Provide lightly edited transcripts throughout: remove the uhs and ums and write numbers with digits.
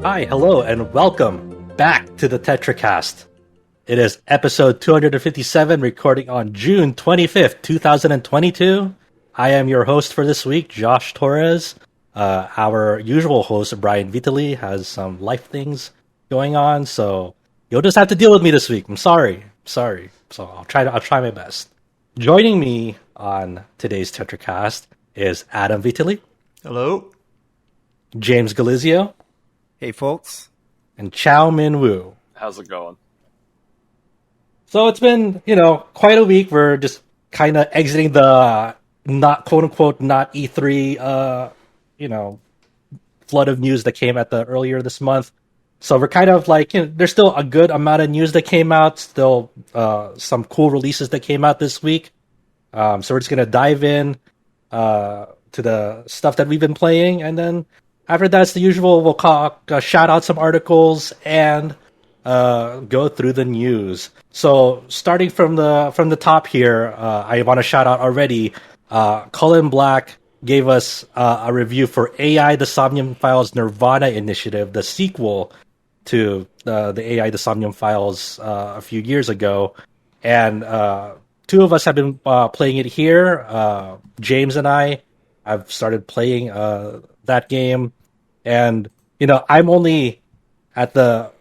Hi, hello, and welcome back to the Tetracast. It is episode 257, recording on June 25th, 2022. I am your host for this week, Josh Torres. Our usual host, Brian Vitali, has some life things going on, so you'll just have to deal with me this week. I'm sorry. So I'll try my best. Joining me on today's Tetracast is Adam Vitali, Hello. James Galizio, Hey, folks. and Chow Min Woo. How's it going? So it's been, quite a week. We're just kind of exiting the not quote unquote not E3, flood of news that came at the earlier this month. So we're kind of like, there's still a good amount of news that came out. Still, some cool releases that came out this week. So we're just gonna dive in to the stuff that we've been playing, and then after that's the usual. We'll shout out some articles and go through the news. So starting from the top here, I want to shout out already. Colin Black gave us a review for AI: The Somnium Files nirvanA initiative, the sequel to the AI: The Somnium Files a few years ago, and two of us have been playing it here. James and I've started playing that game, and I'm only at the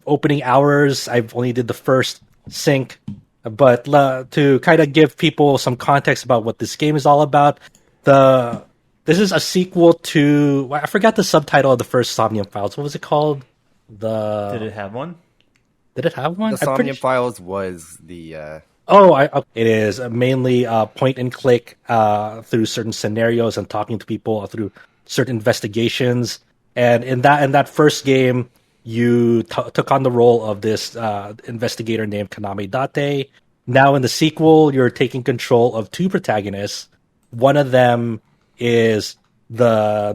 opening hours. I've only did the first sync, but to kind of give people some context about what this game is all about, this is a sequel to, I forgot the subtitle of the first Somnium Files. What was it called? Did it have one? Did it have one? The Somnium Files was the... It is mainly point and click through certain scenarios and talking to people through certain investigations. And in that first game, you took on the role of this investigator named Kaname Date. Now in the sequel, you're taking control of two protagonists. One of them is the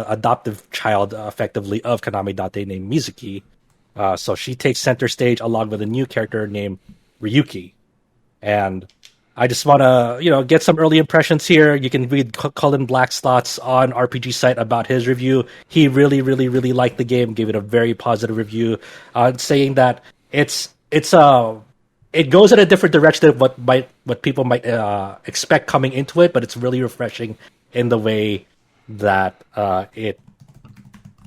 adoptive child, effectively, of Kaname Date, named Mizuki. So she takes center stage along with a new character named Ryuki. And I just want to, get some early impressions here. You can read Colin Black's thoughts on RPG Site about his review. He really, really, really liked the game, gave it a very positive review, saying that it goes in a different direction than what people might expect coming into it, but it's really refreshing in the way that it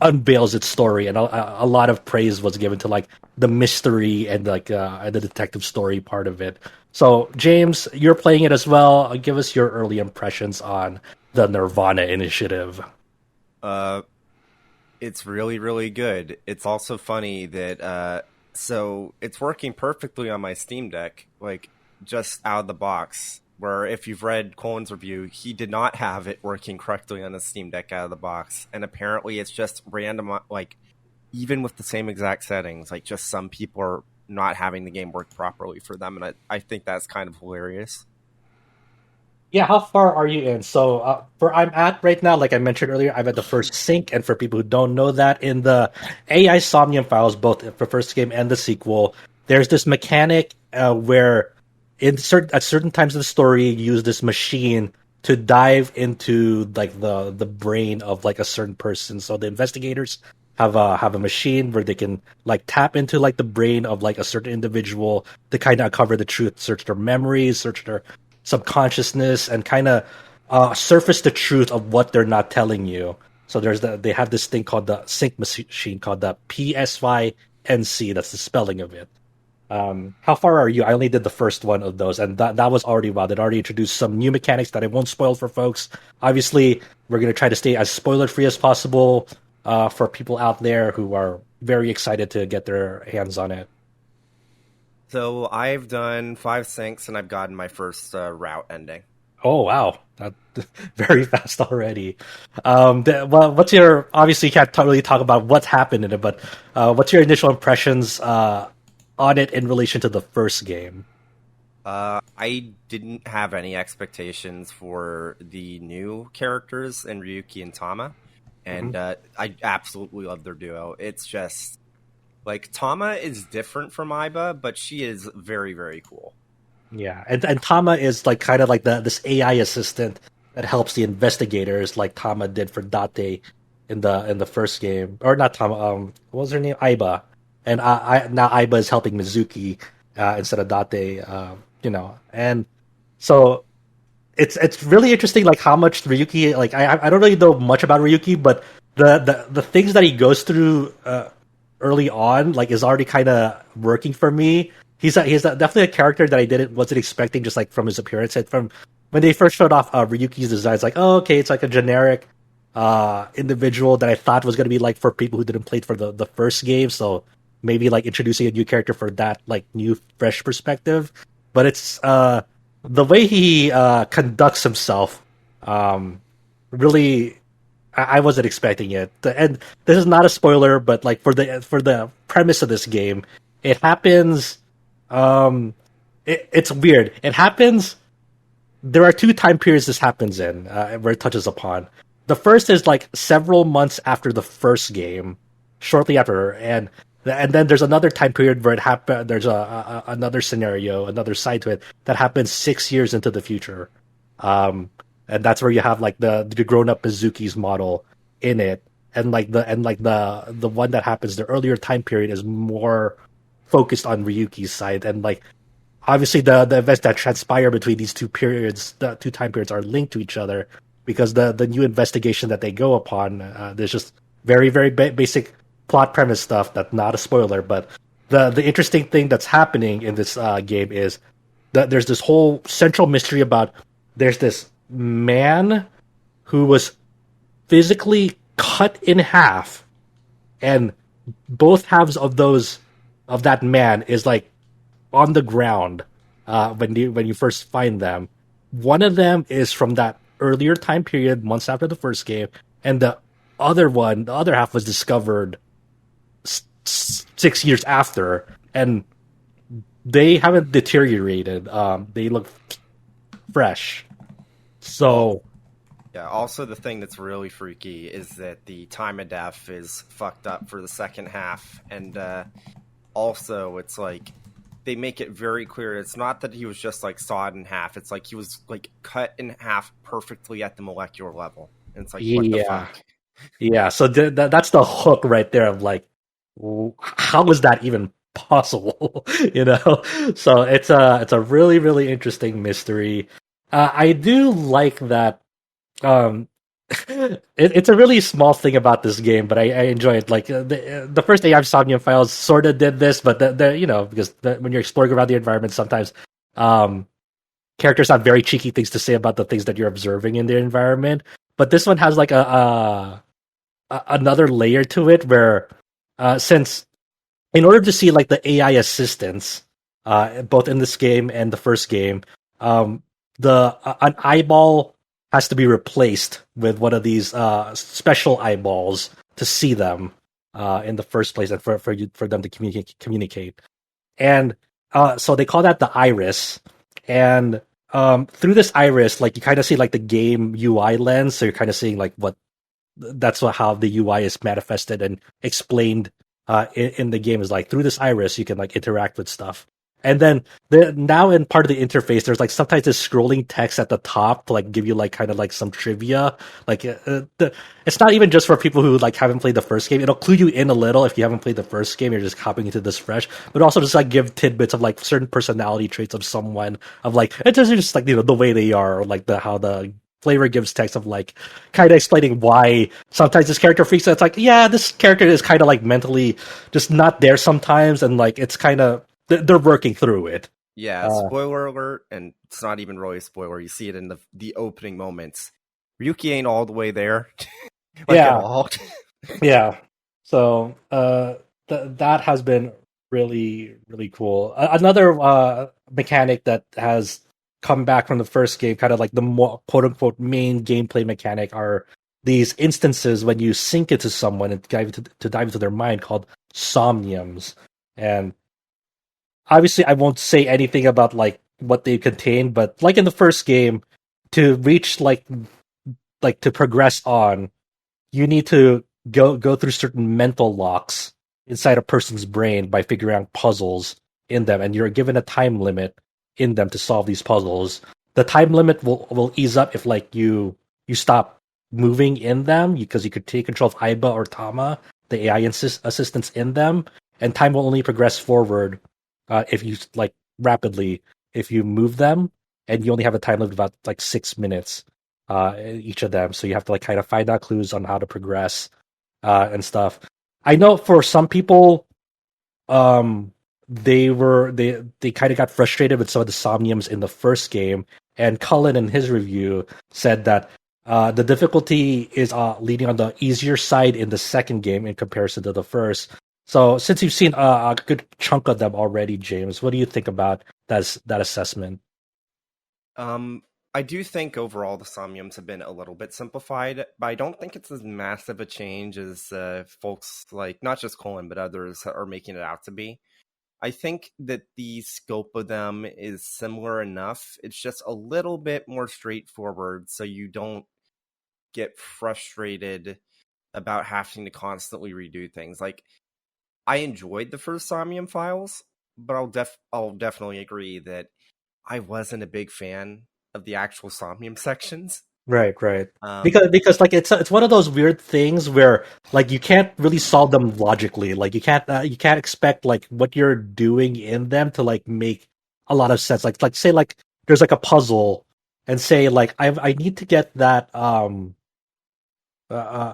unveils its story, and a lot of praise was given to like the mystery and like the detective story part of it. So, James, you're playing it as well. Give us your early impressions on the nirvanA initiative. It's really, really good. It's also funny that so it's working perfectly on my Steam Deck, like just out of the box. Where if you've read Colin's review, he did not have it working correctly on the Steam Deck out of the box, and apparently it's just random. Like even with the same exact settings, like just some people are not having the game work properly for them, and I think that's kind of hilarious. Yeah, how far are you in? So, I'm at right now, like I mentioned earlier, I'm at the first sync, and for people who don't know that, in the AI Somnium Files, both the first game and the sequel, there's this mechanic where at certain times of the story, you use this machine to dive into like the brain of like a certain person. So the investigators have a machine where they can like tap into like the brain of like a certain individual to kind of uncover the truth, search their memories, search their subconsciousness, and kind of surface the truth of what they're not telling you. So they have this thing called the sync machine called the PSYNC. That's the spelling of it. How far are you? I only did the first one of those, and that was already wild. It already introduced some new mechanics that I won't spoil for folks. Obviously, we're going to try to stay as spoiler-free as possible for people out there who are very excited to get their hands on it. So I've done 5 syncs, and I've gotten my first route ending. Oh, wow. That's very fast already. What's your... Obviously, you can't really talk about what's happened in it, but what's your initial impressions on it in relation to the first game? I didn't have any expectations for the new characters in Ryuki and Tama, and I absolutely love their duo. It's just like Tama is different from Aiba, but she is very, very cool. Yeah, and Tama is like kind of like this AI assistant that helps the investigators, like Tama did for Date in the first game, or not Tom. What was her name? Aiba, and now Aiba is helping Mizuki instead of Date. And so it's really interesting, like how much Ryuki. Like I don't really know much about Ryuki, but the things that he goes through early on, like, is already kind of working for me. He's definitely a character that wasn't expecting, just like from his appearance and from when they first showed off Ryuki's design. It's like, oh, okay, it's like a generic individual that I thought was going to be like for people who didn't play it for the first game. So maybe like introducing a new character for that like new fresh perspective. But it's the way he conducts himself. Really, I wasn't expecting it. And this is not a spoiler, but like for the premise of this game, it happens. It's weird. It happens. There are two time periods this happens in, where it touches upon. The first is like several months after the first game, shortly after, and then there's another time period where it happen. There's another scenario, another side to it that happens 6 years into the future, and that's where you have like the grown up Mizuki's model in it, and the one that happens the earlier time period is more focused on Ryuki's side, and like obviously the events that transpire between these two periods, the two time periods, are linked to each other because the new investigation that they go upon, there's just very very basic plot premise stuff that's not a spoiler, but the interesting thing that's happening in this game is that there's this whole central mystery about there's this man who was physically cut in half, and both halves of that man is like on the ground when you first find them. One of them is from that earlier time period, months after the first game, and the other half was discovered 6 years after, and they haven't deteriorated. They look fresh. So yeah. Also, the thing that's really freaky is that the time of death is fucked up for the second half, and also it's like they make it very clear it's not that he was just like sawed in half. It's like he was like cut in half perfectly at the molecular level. And it's like, what the fuck? Yeah. So that's the hook right there of like, how is that even possible? So it's a really really interesting mystery. I do like that. It's a really small thing about this game, but I enjoy it. Like the first AI Somnium Files sort of did this, but because when you're exploring around the environment, sometimes characters have very cheeky things to say about the things that you're observing in the environment. But this one has like another layer to it, where since in order to see like the AI assistants, both in this game and the first game, an eyeball has to be replaced with one of these special eyeballs to see them in the first place, and for them to communicate. And so they call that the iris. And through this iris, like you kind of see like the game UI lens, so you're kind of seeing like how the UI is manifested and explained in the game, is like through this iris you can like interact with stuff. And then now in part of the interface, there's like sometimes this scrolling text at the top to like give you like kind of like some trivia. Like it's not even just for people who like haven't played the first game. It'll clue you in a little if you haven't played the first game. You're just hopping into this fresh, but also just like give tidbits of like certain personality traits of someone, of like it's just like the way they are, or like how the flavor gives text of like kind of explaining why sometimes this character freaks out. It's like, yeah, this character is kind of like mentally just not there sometimes, and like it's kind of they're working through it. Yeah, spoiler alert, and it's not even really a spoiler. You see it in the opening moments. Ryuki ain't all the way there. At all. Yeah. So that has been really, really cool. Another mechanic that has come back from the first game, kind of like the more quote-unquote main gameplay mechanic, are these instances when you sync it to someone and dive into their mind, called somniums. And obviously, I won't say anything about like what they contain, but like in the first game, to reach like to progress on, you need to go through certain mental locks inside a person's brain by figuring out puzzles in them, and you're given a time limit in them to solve these puzzles. The time limit will ease up if like you stop moving in them because you could take control of Aiba or Tama, the AI assistants in them, and time will only progress forward if you like rapidly if you move them, and you only have a time limit of about like 6 minutes each of them. So you have to like kind of find out clues on how to progress and stuff. I know for some people, um, they kind of got frustrated with some of the somniums in the first game, and Cullen in his review said that the difficulty is leaning on the easier side in the second game in comparison to the first. So since you've seen a good chunk of them already, James, what do you think about that assessment? I do think overall the Somniums have been a little bit simplified, but I don't think it's as massive a change as folks like not just Colin but others are making it out to be. I think that the scope of them is similar enough. It's just a little bit more straightforward, so you don't get frustrated about having to constantly redo things. Like, I enjoyed the first Somnium Files, but I'll definitely agree that I wasn't a big fan of the actual Somnium sections. Right, right. Because like it's one of those weird things where like you can't really solve them logically. Like you can't expect like what you're doing in them to like make a lot of sense. Like say like there's like a puzzle and say like I need to get that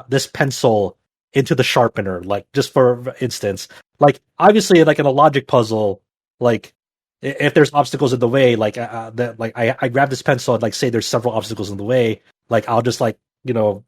this pencil into the sharpener, like just for instance. Like obviously, like in a logic puzzle, like if there's obstacles in the way, like that, like I grab this pencil and like say there's several obstacles in the way, like I'll just like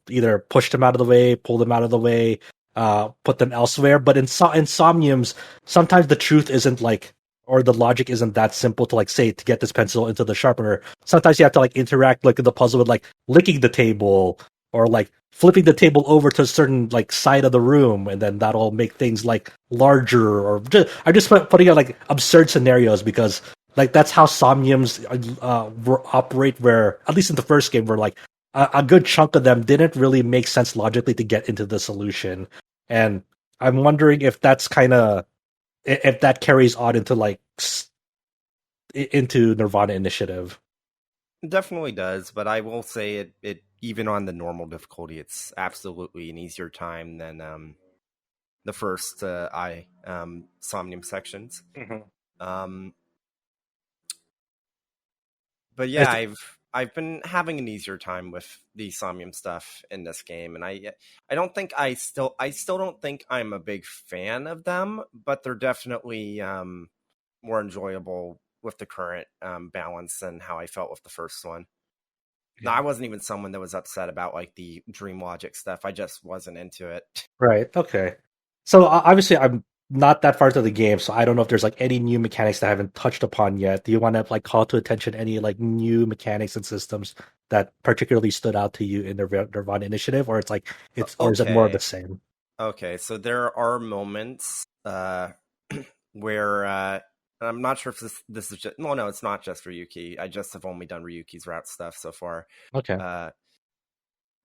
either push them out of the way, pull them out of the way, put them elsewhere. But in Somniums, sometimes the truth isn't like or the logic isn't that simple to like say to get this pencil into the sharpener. Sometimes you have to like interact like in the puzzle with like licking the table or like flipping the table over to a certain like side of the room, and then that'll make things like larger. Or I'm just putting out like absurd scenarios because like that's how somniums operate. Where at least in the first game, where like a good chunk of them didn't really make sense logically to get into the solution, and I'm wondering if that's kind of if that carries on into like into nirvanA Initiative. It definitely does, but I will say it even on the normal difficulty, it's absolutely an easier time than the first Somnium sections. Mm-hmm. But yeah, I've been having an easier time with the Somnium stuff in this game, and I don't think I still don't think I'm a big fan of them, but they're definitely more enjoyable with the current balance than how I felt with the first one. No, I wasn't even someone that was upset about like the dream logic stuff. I just wasn't into it. Right. Okay. So obviously, I'm not that far into the game, so I don't know if there's like any new mechanics that I haven't touched upon yet. Do you want to like call to attention any like new mechanics and systems that particularly stood out to you in the nirvanA Initiative, or it's like or is it more of the same? Okay. So there are moments where I'm not sure if this is just no, it's not just Ryuki. I just have only done Ryuki's route stuff so far. Okay.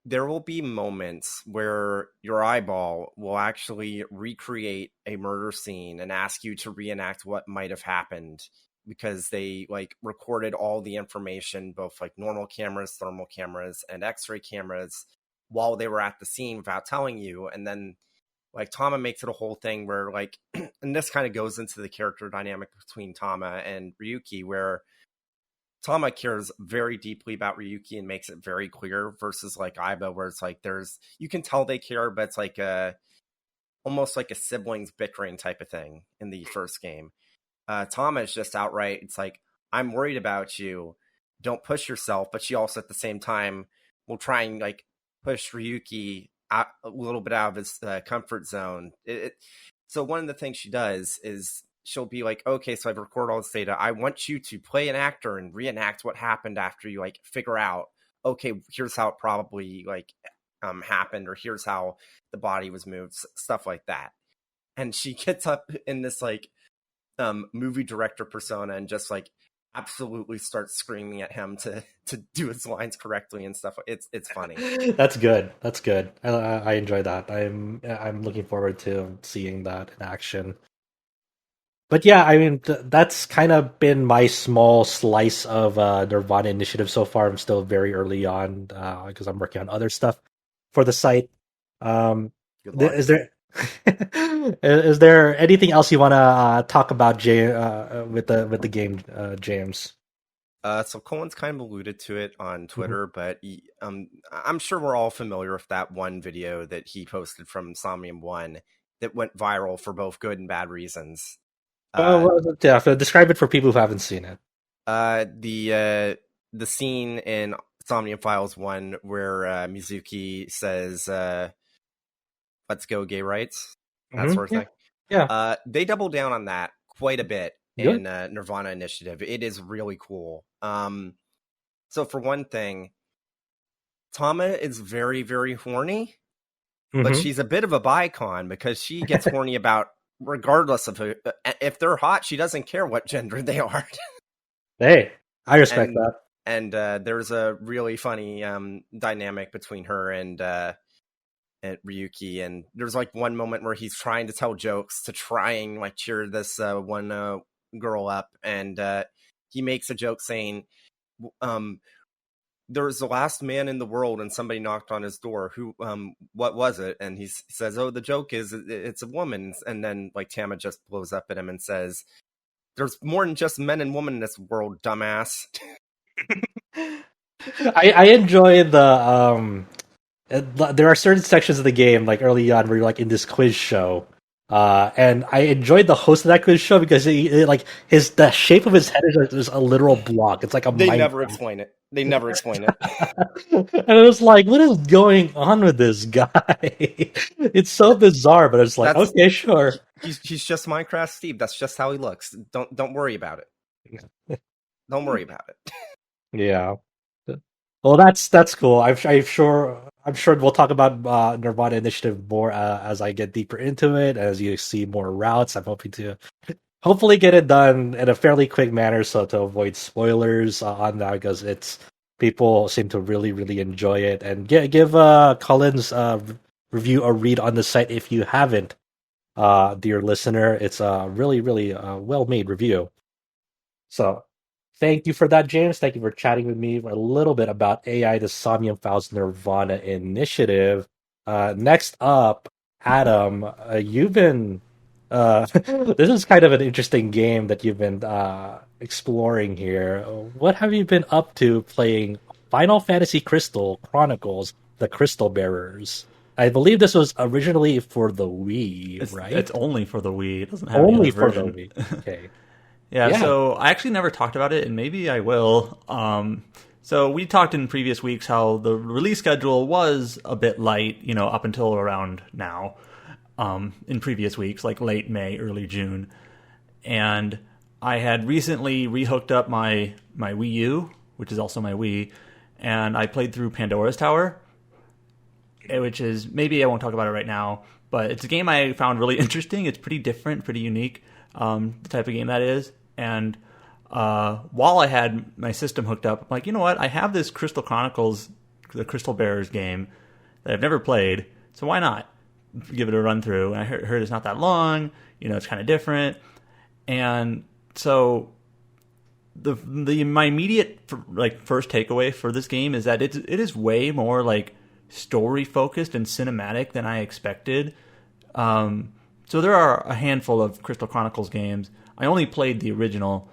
There will be moments where your eyeball will actually recreate a murder scene and ask you to reenact what might have happened because they like recorded all the information, both like normal cameras, thermal cameras, and X-ray cameras while they were at the scene without telling you. And then like Tama makes it a whole thing where like, and this kind of goes into the character dynamic between Tama and Ryuki, where Tama cares very deeply about Ryuki and makes it very clear versus like Aiba, where it's like you can tell they care, but it's like almost like a siblings bickering type of thing in the first game. Tama is just outright, it's like, I'm worried about you. Don't push yourself. But she also at the same time will try and like push Ryuki out, a little bit out of his comfort zone. So one of the things she does is she'll be like, okay, so I've recorded all this data. I want you to play an actor and reenact what happened after you like figure out, okay, here's how it probably like happened, or here's how the body was moved, stuff like that. And she gets up in this like movie director persona and just like absolutely starts screaming at him to do his lines correctly and stuff. It's funny. That's good. That's good. I enjoy that. I'm looking forward to seeing that in action. But yeah, I mean that's kind of been my small slice of nirvanA Initiative so far. I'm still very early on because I'm working on other stuff. for the site. Good luck. Is there is there anything else you want to talk about, with the game, James? So Colin's kind of alluded to it on Twitter, but I'm sure we're all familiar with that one video that he posted from Somnium 1 that went viral for both good and bad reasons. Describe it for people who haven't seen it. The scene in Somnium Files 1 where Mizuki says, "Let's go, gay rights," that sort of thing. Yeah. They double down on that quite a bit Good. in nirvanA Initiative. It is really cool. So for one thing, Tama is very, very horny, but she's a bit of a bicon because she gets horny about regardless of who. If they're hot, she doesn't care what gender they are. Hey, I respect that. And there's a really funny dynamic between her and Ryuki, and there's like one moment where he's trying to tell jokes to try and like cheer this one girl up, and he makes a joke saying, there was the last man in the world and somebody knocked on his door. Who, what was it? And he says, oh, the joke is it's a woman. And then like Tama just blows up at him and says, there's more than just men and women in this world, dumbass. I enjoy there are certain sections of the game, like early on, where you're like in this quiz show, and I enjoyed the host of that quiz show because the shape of his head is a literal block. It's like They never explain it. And it was like, what is going on with this guy? It's so bizarre, but it's like, okay, sure. He's just Minecraft Steve. That's just how he looks. Don't worry about it. Don't worry about it. Yeah. Well, that's cool. I'm sure we'll talk about nirvanA Initiative more as I get deeper into it. As you see more routes, I'm hoping to hopefully get it done in a fairly quick manner, so to avoid spoilers on that, because people seem to really, really enjoy it. And give Colin's review a read on the site if you haven't, dear listener. It's a really, really well made review. So thank you for that, James. Thank you for chatting with me a little bit about AI, the Somnium Files nirvanA Initiative. Next up, Adam, you've been. This is kind of an interesting game that you've been exploring here. What have you been up to playing Final Fantasy Crystal Chronicles, the Crystal Bearers? I believe this was originally for the Wii, right? It's only for the Wii. It doesn't have only any for version. the Wii. Okay. Yeah, so I actually never talked about it, and maybe I will. So we talked in previous weeks how the release schedule was a bit light, up until around now. In previous weeks, like late May, early June. And I had recently rehooked up my Wii U, which is also my Wii, and I played through Pandora's Tower, which is, maybe I won't talk about it right now, but it's a game I found really interesting. It's pretty different, pretty unique, the type of game that is. And while I had my system hooked up, I'm like, you know what? I have this Crystal Chronicles, the Crystal Bearers game that I've never played, so why not give it a run through? And I heard it's not that long, it's kind of different. And so my immediate first takeaway for this game is that it is way more like story focused and cinematic than I expected. So there are a handful of Crystal Chronicles games. I only played the original,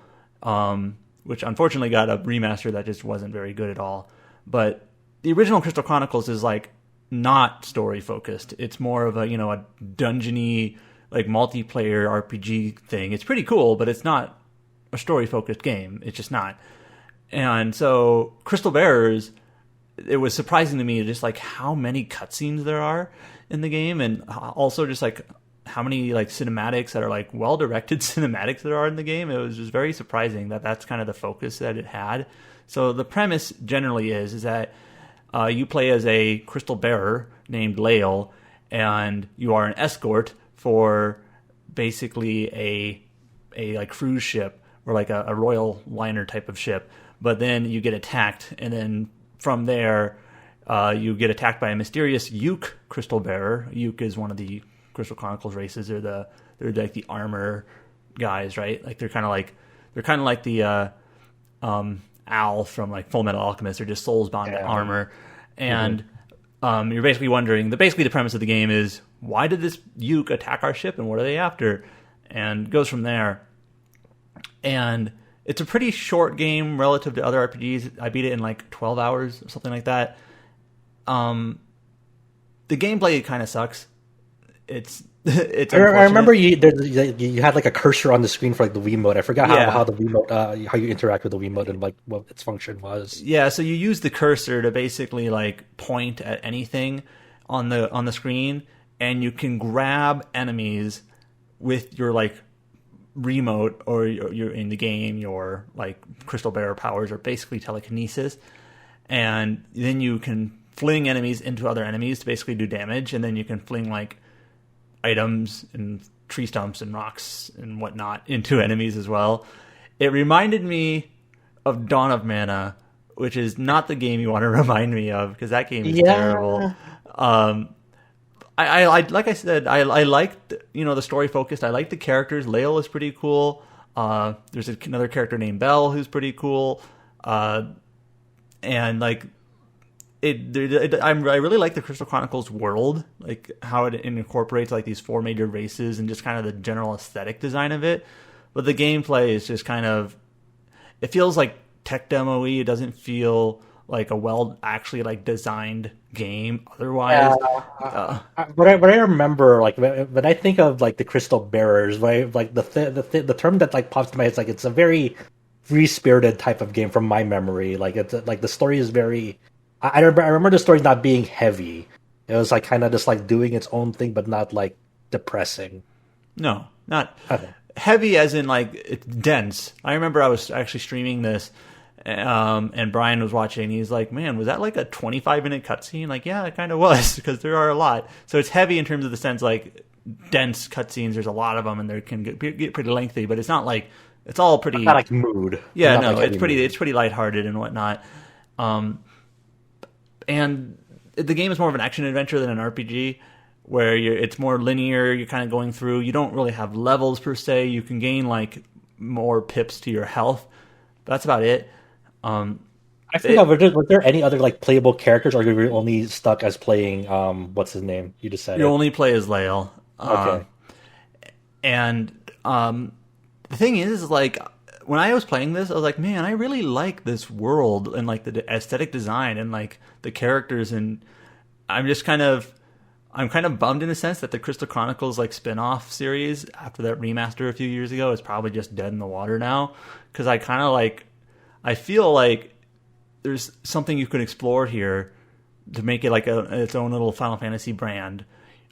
which unfortunately got a remaster that just wasn't very good at all. But the original Crystal Chronicles is like not story focused. It's more of a a dungeony, like multiplayer RPG thing. It's pretty cool, but it's not a story focused game. It's just not. And so Crystal Bearers, it was surprising to me just like how many cutscenes there are in the game, and also just like how many like cinematics that are like well directed cinematics there are in the game. It was just very surprising that that's kind of the focus that it had. So the premise generally is that you play as a crystal bearer named Lael, and you are an escort for basically a like cruise ship or like a royal liner type of ship. But then you get attacked, and then from there you get attacked by a mysterious Yuke crystal bearer. Yuke is one of the Crystal Chronicles races. They're like the armor guys, right? Like they're kind of like the Al from like Full Metal Alchemist. They're just souls bound to armor. And You're basically wondering, the premise of the game is, why did this Yuke attack our ship and what are they after? And it goes from there. And it's a pretty short game relative to other RPGs. I beat it in like 12 hours or something like that. The gameplay kind of sucks. It's I remember you had like a cursor on the screen for like the Wiimote. I forgot how the Wiimote, how you interact with the Wiimote and like what its function was. Yeah, so you use the cursor to basically like point at anything on the screen, and you can grab enemies with your like remote, or you're in the game, your like crystal bearer powers are basically telekinesis, and then you can fling enemies into other enemies to basically do damage, and then you can fling like items and tree stumps and rocks and whatnot into enemies as well. It reminded me of Dawn of Mana, which is not the game you want to remind me of, because that game is terrible. I like I said, I liked, the story focused. I like the characters. Lael is pretty cool. There's another character named Belle who's pretty cool. And like I really like the Crystal Chronicles world, like how it incorporates like these 4 major races and just kind of the general aesthetic design of it. But the gameplay is just kind of, it feels like tech demo-y. It doesn't feel like a actually like designed game otherwise. What I remember, like when I think of like the Crystal Bearers, right, like the term that like pops to my head is like it's a very free spirited type of game from my memory. Like it's like the story is very. I remember the story not being heavy. It was like kind of just like doing its own thing, but not like depressing. No, not heavy as in like it's dense. I remember I was actually streaming this, and Brian was watching. He's like, "Man, was that like a 25-minute cutscene?" Like, yeah, it kind of was, because there are a lot. So it's heavy in terms of the sense like dense cutscenes. There's a lot of them, and they can get pretty lengthy. But it's not like it's all pretty. It's not like mood. Yeah, no, like it's pretty lighthearted and whatnot. And the game is more of an action adventure than an RPG, where it's more linear. You're kind of going through. You don't really have levels per se. You can gain like more pips to your health. But that's about it. I forgot. Was there any other like playable characters, or were you only stuck as playing? What's his name? You just said you only play as Lael. Okay. And the thing is, like, when I was playing this, I was like, man, I really like this world and like the aesthetic design and like the characters, and I'm kind of bummed in a sense that the Crystal Chronicles like spin-off series after that remaster a few years ago is probably just dead in the water now, because I feel like there's something you could explore here to make it like its own little Final Fantasy brand,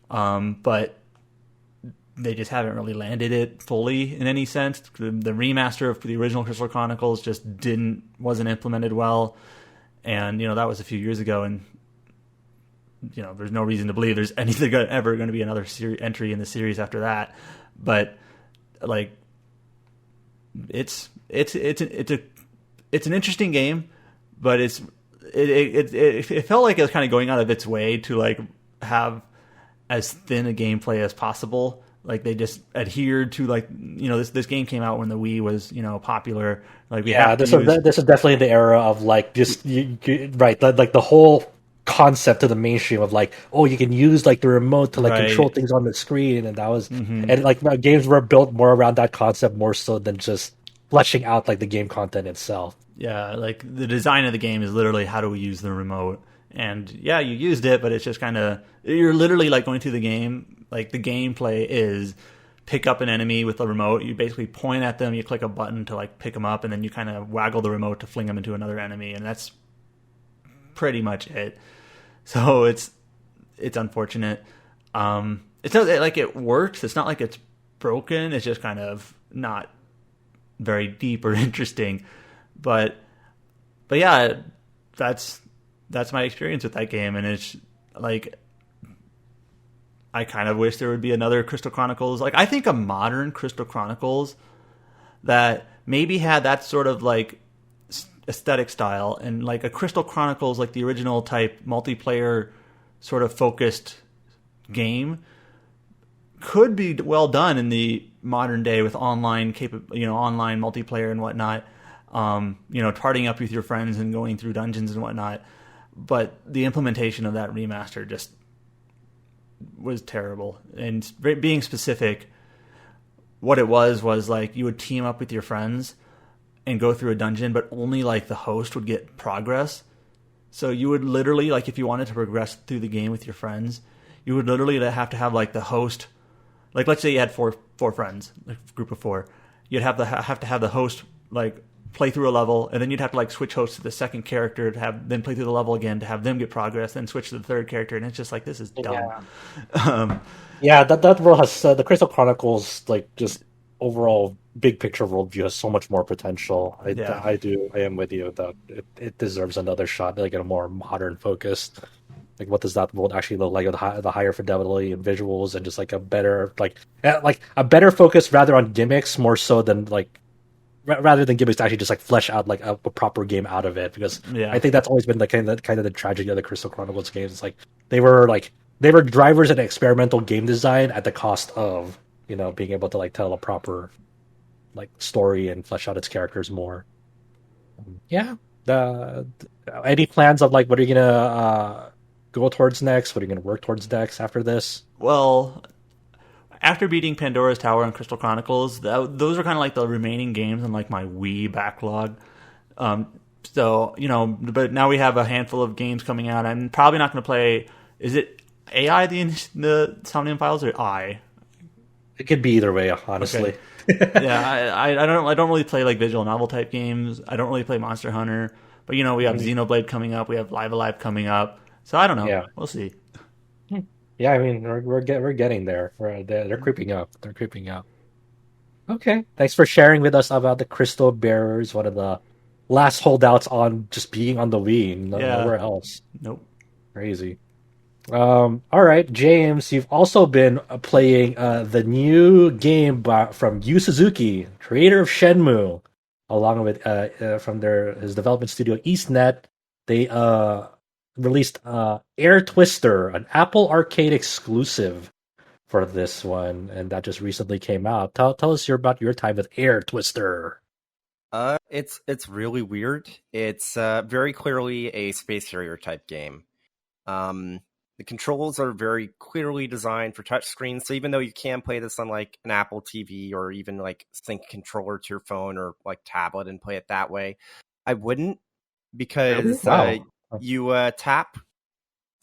but they just haven't really landed it fully in any sense. The remaster of the original Crystal Chronicles just wasn't implemented well, and that was a few years ago, and there's no reason to believe there's anything ever going to be another entry in the series after that. But like, it's an interesting game, but it felt like it was kind of going out of its way to like have as thin a gameplay as possible. Like they just adhered to like this game came out when the Wii was popular. Like this is definitely the era of like just right, like the whole concept to the mainstream of like, oh, you can use like the remote to like control things on the screen, and that was and like games were built more around that concept more so than just fleshing out like the game content itself. Yeah, like the design of the game is literally how do we use the remote, and yeah, you used it, but it's just kind of you're literally like going through the game. Like the gameplay is pick up an enemy with the remote. You basically point at them, you click a button to like pick them up, and then you kind of waggle the remote to fling them into another enemy, and that's pretty much it. So it's unfortunate. It's not like it works. It's not like it's broken. It's just kind of not very deep or interesting. But yeah, that's my experience with that game, and it's like I kind of wish there would be another Crystal Chronicles. Like I think a modern Crystal Chronicles that maybe had that sort of like aesthetic style, and like a Crystal Chronicles like the original type multiplayer sort of focused game could be well done in the modern day with online online multiplayer and whatnot. Partying up with your friends and going through dungeons and whatnot. but the implementation of that remaster just was terrible. And being specific, what it was like you would team up with your friends and go through a dungeon, but only like the host would get progress. So you would literally, like, if you wanted to progress through the game with your friends, you would literally have to have like the host, like let's say you had four friends, like a group of four, you'd have to have the host like play through a level, and then you'd have to like switch hosts to the second character to have then play through the level again to have them get progress, then switch to the third character, and it's just like, this is dumb. Yeah, that world has the Crystal Chronicles, like, just overall big picture worldview has so much more potential. I am with you that it deserves another shot, like in a more modern focus. Like, what does that world actually look like with the higher fidelity and visuals, and just like a better like a better focus rather on gimmicks more so than like rather than gimmicks to actually just like flesh out like a proper game out of it. Because I think that's always been the kind of the tragedy of the Crystal Chronicles games. It's like they were drivers in experimental game design at the cost of being able to like tell a proper like story and flesh out its characters more. Yeah. Any plans of like what are you gonna go towards next? What are you gonna work towards next after this? Well, after beating Pandora's Tower and Crystal Chronicles, those are kind of like the remaining games in like my Wii backlog. So but now we have a handful of games coming out. I'm probably not going to play. Is it AI the Somnium Files or I? It could be either way, honestly. Okay. Yeah, I don't really play like visual novel type games. I don't really play Monster Hunter. But we have Xenoblade coming up. We have Live Alive coming up. So I don't know. Yeah. We'll see. Yeah, I mean we're getting there. They're creeping up. They're creeping up. Okay, thanks for sharing with us about the Crystal Bearers, one of the last holdouts on just being on the Wii, nowhere else. Nope. Crazy. All right, James, you've also been playing the new game from Yu Suzuki, creator of Shenmue, along with from his development studio EastNet. They released Air Twister, an Apple Arcade exclusive for this one, and that just recently came out. Tell us about your time with Air Twister. It's really weird. It's very clearly a Space Harrier type game. The controls are very clearly designed for touchscreens, so even though you can play this on like an Apple TV or even like sync a controller to your phone or like tablet and play it that way, I wouldn't, because you tap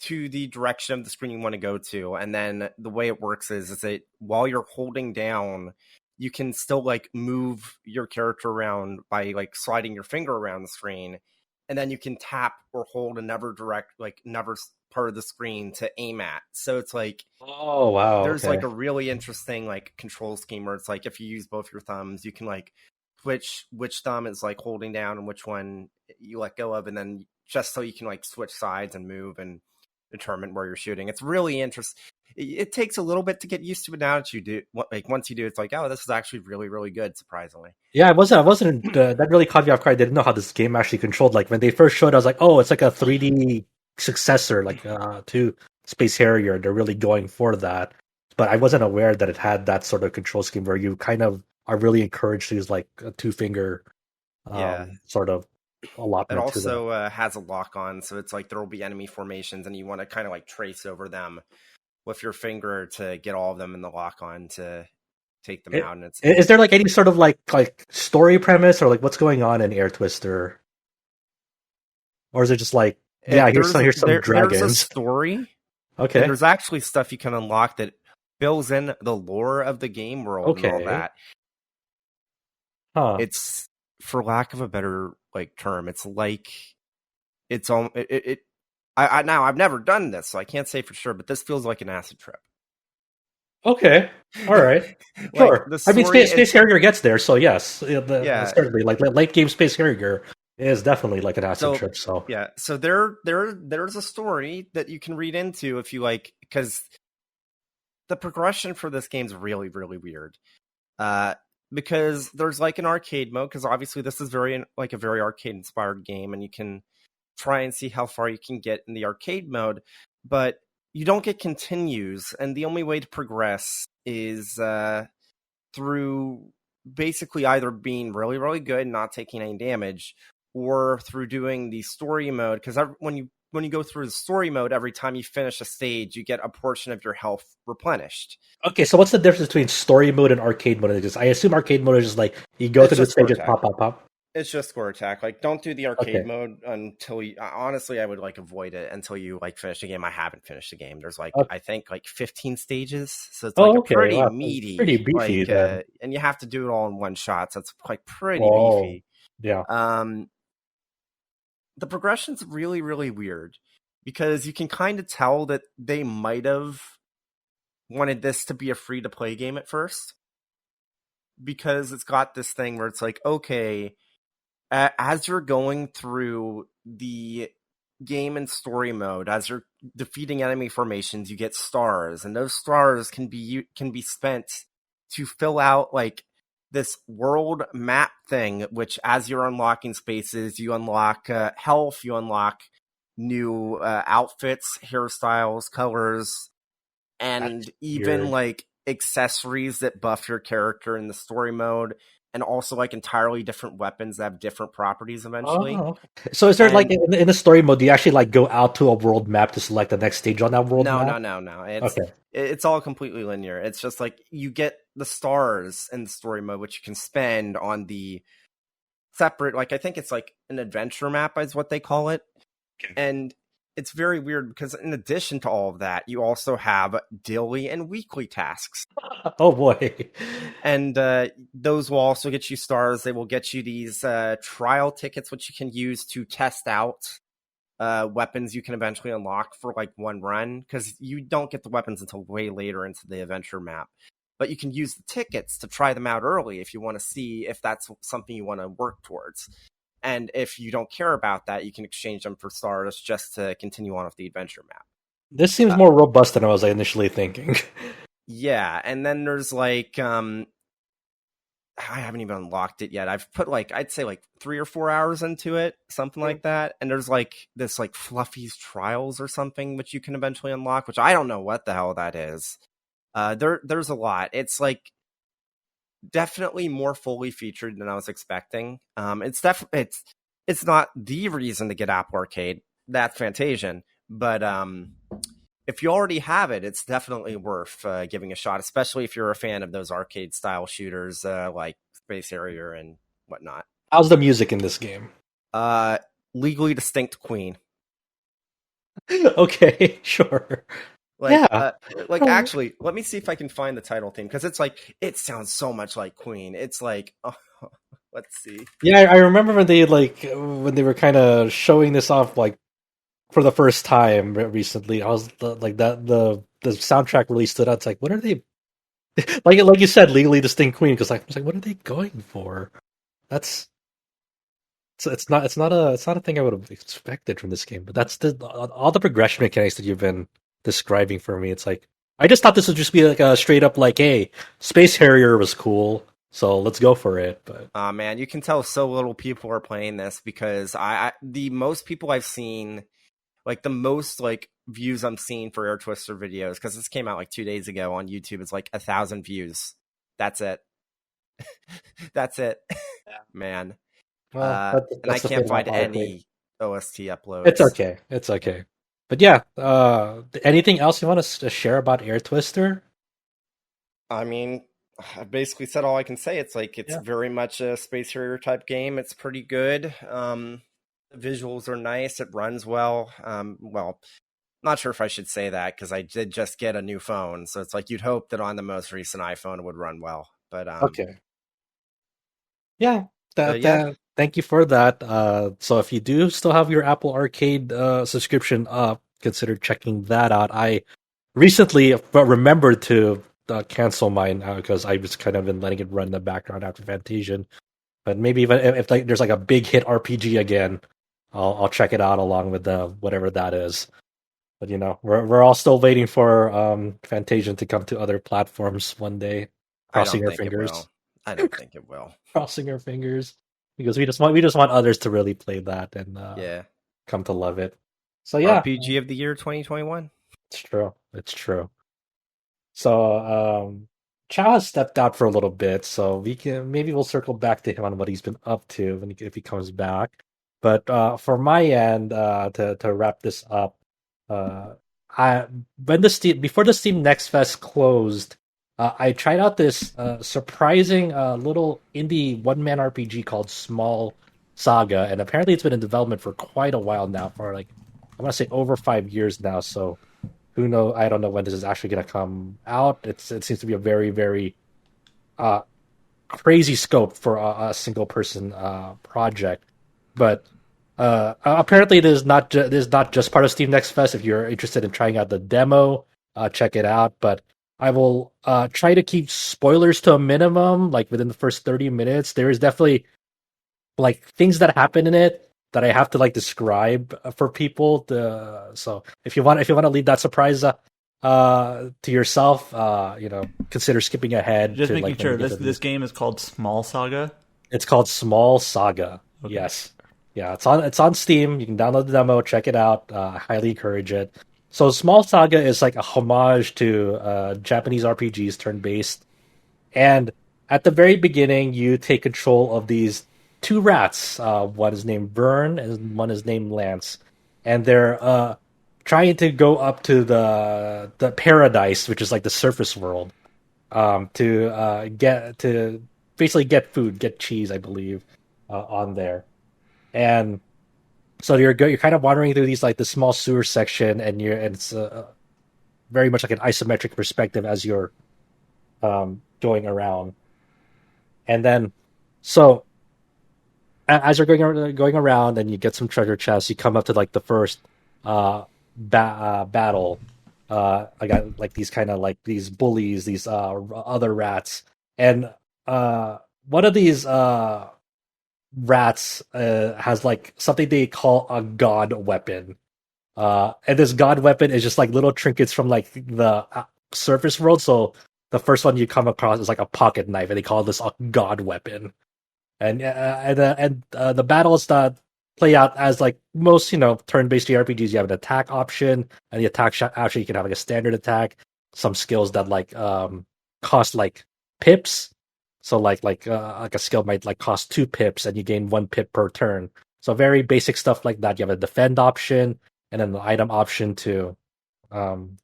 to the direction of the screen you want to go to, and then the way it works is that while you're holding down, you can still like move your character around by like sliding your finger around the screen, and then you can tap or hold another part of the screen to aim at. So it's like, oh wow, there's like a really interesting like control scheme where it's like if you use both your thumbs, you can like switch which thumb is like holding down and which one you let go of, and then just so you can like switch sides and move and determine where you're shooting. It's really interesting. It takes a little bit to get used to it. Now that you do, like once you do, it's like, oh, this is actually really, really good. Surprisingly, yeah. I wasn't. That really caught me off guard. I didn't know how this game actually controlled. Like when they first showed, I was like, oh, it's like a 3D successor, like to Space Harrier. They're really going for that. But I wasn't aware that it had that sort of control scheme where you kind of are really encouraged to use like a 2-finger, sort of allotment. It also has a lock on, so it's like there will be enemy formations, and you want to kind of like trace over them with your finger to get all of them in the lock on to take them out. And is there like any sort of like story premise or like what's going on in Air Twister, or is it just like here's some dragons? There's a story. Okay, and there's actually stuff you can unlock that fills in the lore of the game world and all that. It's, for lack of a better like term, it's like it's all now I've never done this, so I can't say for sure, but this feels like an acid trip. Okay, all right, sure. I mean, Space Harrier gets there, so yes, certainly. Like late game Space Harrier is definitely like an acid trip. So yeah, so there's a story that you can read into if you like, because the progression for this game's really, really weird. Because there's like an arcade mode, because obviously this is very like a very arcade inspired game, and you can try and see how far you can get in the arcade mode, but you don't get continues, and the only way to progress is through basically either being really, really good and not taking any damage, or through doing the story mode, because when you when you go through the story mode, every time you finish a stage, you get a portion of your health replenished. Okay, so what's the difference between story mode and arcade mode? I assume arcade mode is just like you go It's through the just score stages, attack. pop, pop, pop. It's just score attack. Like, don't do the arcade Okay. mode until you. Honestly, I would like avoid it until you like finish the game. I haven't finished the game. There's like Okay. I think like 15 stages, so it's like a Okay. pretty Wow. meaty, Pretty beefy like, then. and you have to do it all in one shot. So it's like pretty Oh, beefy. yeah. The progression's really, really weird because you can kind of tell that they might have wanted this to be a free to play game at first, because it's got this thing where it's like, okay, as you're going through the game and story mode, as you're defeating enemy formations, you get stars, and those stars can be spent to fill out like this world map thing, which as you're unlocking spaces, you unlock health, you unlock new outfits, hairstyles, colors, and That's even weird. like accessories that buff your character in the story mode, and also like entirely different weapons that have different properties eventually. Oh, okay. So is there like And in the story mode, do you actually like go out to a world map to select the next stage on that world no, map? no, no, no. Okay. It's all completely linear. It's just like you get the stars in the story mode, which you can spend on the separate, like I think it's like an adventure map is what they call it. Okay. And it's very weird because in addition to all of that, you also have daily and weekly tasks. Oh boy. And those will also get you stars. They will get you these trial tickets, which you can use to test out weapons you can eventually unlock for like one run, because you don't get the weapons until way later into the adventure map. But you can use the tickets to try them out early if you want to see if that's something you want to work towards. And if you don't care about that, you can exchange them for stars just to continue on with the adventure map. This seems more robust than I was initially thinking. Yeah, and then there's like I haven't even unlocked it yet. I've put like I'd say like 3 or 4 hours into it, something like that. And there's like this like Fluffy's Trials or something which you can eventually unlock, which I don't know what the hell that is. There's a lot. It's like definitely more fully featured than I was expecting. It's not the reason to get Apple Arcade. That's Fantasian, but if you already have it, it's definitely worth giving a shot, especially if you're a fan of those arcade style shooters like Space Harrier and whatnot. How's the music in this game? Legally Distinct Queen. Okay, sure. Like, Yeah. actually, let me see if I can find the title theme, because it's like, it sounds so much like Queen. It's like, oh, let's see. Yeah, I remember when they were kind of showing this off like for the first time recently. I was like that the soundtrack really stood out. It's like, what are they like you said, legally distinct Queen? Because like I was like, what are they going for? That's it's not a thing I would have expected from this game. But that's all the progression mechanics that you've been describing for me. It's like I just thought this would just be like a straight up like, hey, Space Harrier was cool, so let's go for it. But Man, you can tell so little people are playing this, because the most people I've seen, like the most like views I'm seeing for Air Twister videos, because this came out like 2 days ago on YouTube, it's like 1,000 views. That's it. That's it. Man. well, And I that's the can't thing find about any OST uploads. It's okay. It's okay. But yeah, anything else you want to share about Air Twister? I mean, I basically said all I can say. It's like, it's very much a Space Harrier type game. It's pretty good. The visuals are nice. It runs well. Well, not sure if I should say that, because I did just get a new phone. So it's like, you'd hope that on the most recent iPhone it would run well. But Okay. Yeah. yeah. Thank you for that. So if you do still have your Apple Arcade subscription up, consider checking that out. I recently remembered to cancel mine because I was kind of been letting it run in the background after Fantasian. But maybe even if like there's like a big hit RPG again, I'll check it out along with the whatever that is. But you know, we're all still waiting for Fantasian to come to other platforms one day. I Crossing don't our think it fingers. will. I don't think it will. Crossing our fingers. Because we just want others to really play that and Yeah. come to love it. So yeah. RPG of the year 2021. It's true. It's true. So Chow has stepped out for a little bit, so we'll circle back to him on what he's been up to if he comes back. But for my end, to wrap this up, uh, I when the Steam before the Steam Next Fest closed, I tried out this surprising little indie one-man RPG called Small Saga, and apparently it's been in development for quite a while now, for like I want to say over 5 years now. So who know? I don't know when this is actually going to come out. It seems to be a very very uh, crazy scope for a single person project, but apparently it is not just part of Steam Next Fest. If you're interested in trying out the demo, check it out. But I will try to keep spoilers to a minimum, like within the first 30 minutes. There is definitely like things that happen in it that I have to like describe for people. So if you want to leave that surprise to yourself, consider skipping ahead. Just to making like sure this game is called Small Saga. It's called Small Saga. Okay. Yes. Yeah, it's on Steam. You can download the demo, check it out. I highly encourage it. So Small Saga is like a homage to Japanese RPGs turn based. And at the very beginning, you take control of these two rats. One is named Vern and one is named Lance. And they're trying to go up to the paradise, which is like the surface world, to basically get food, get cheese, I believe, on there. And so you're kind of wandering through these like the small sewer section, and it's very much like an isometric perspective as you're going around. And then so as you're going around, and you get some treasure chests, you come up to like the first battle. I got like these kind of like these bullies, these other rats, and one of these rats has like something they call a god weapon. And this god weapon is just like little trinkets from like the surface world. So the first one you come across is like a pocket knife, and they call this a god weapon. And the battles that play out as like most turn-based JRPGs. You have an attack option, and the attack option you can have like a standard attack, some skills that like cost like pips. So like a skill might like cost 2 pips, and you gain 1 pip per turn. So very basic stuff like that. You have a defend option, and then the item option to um,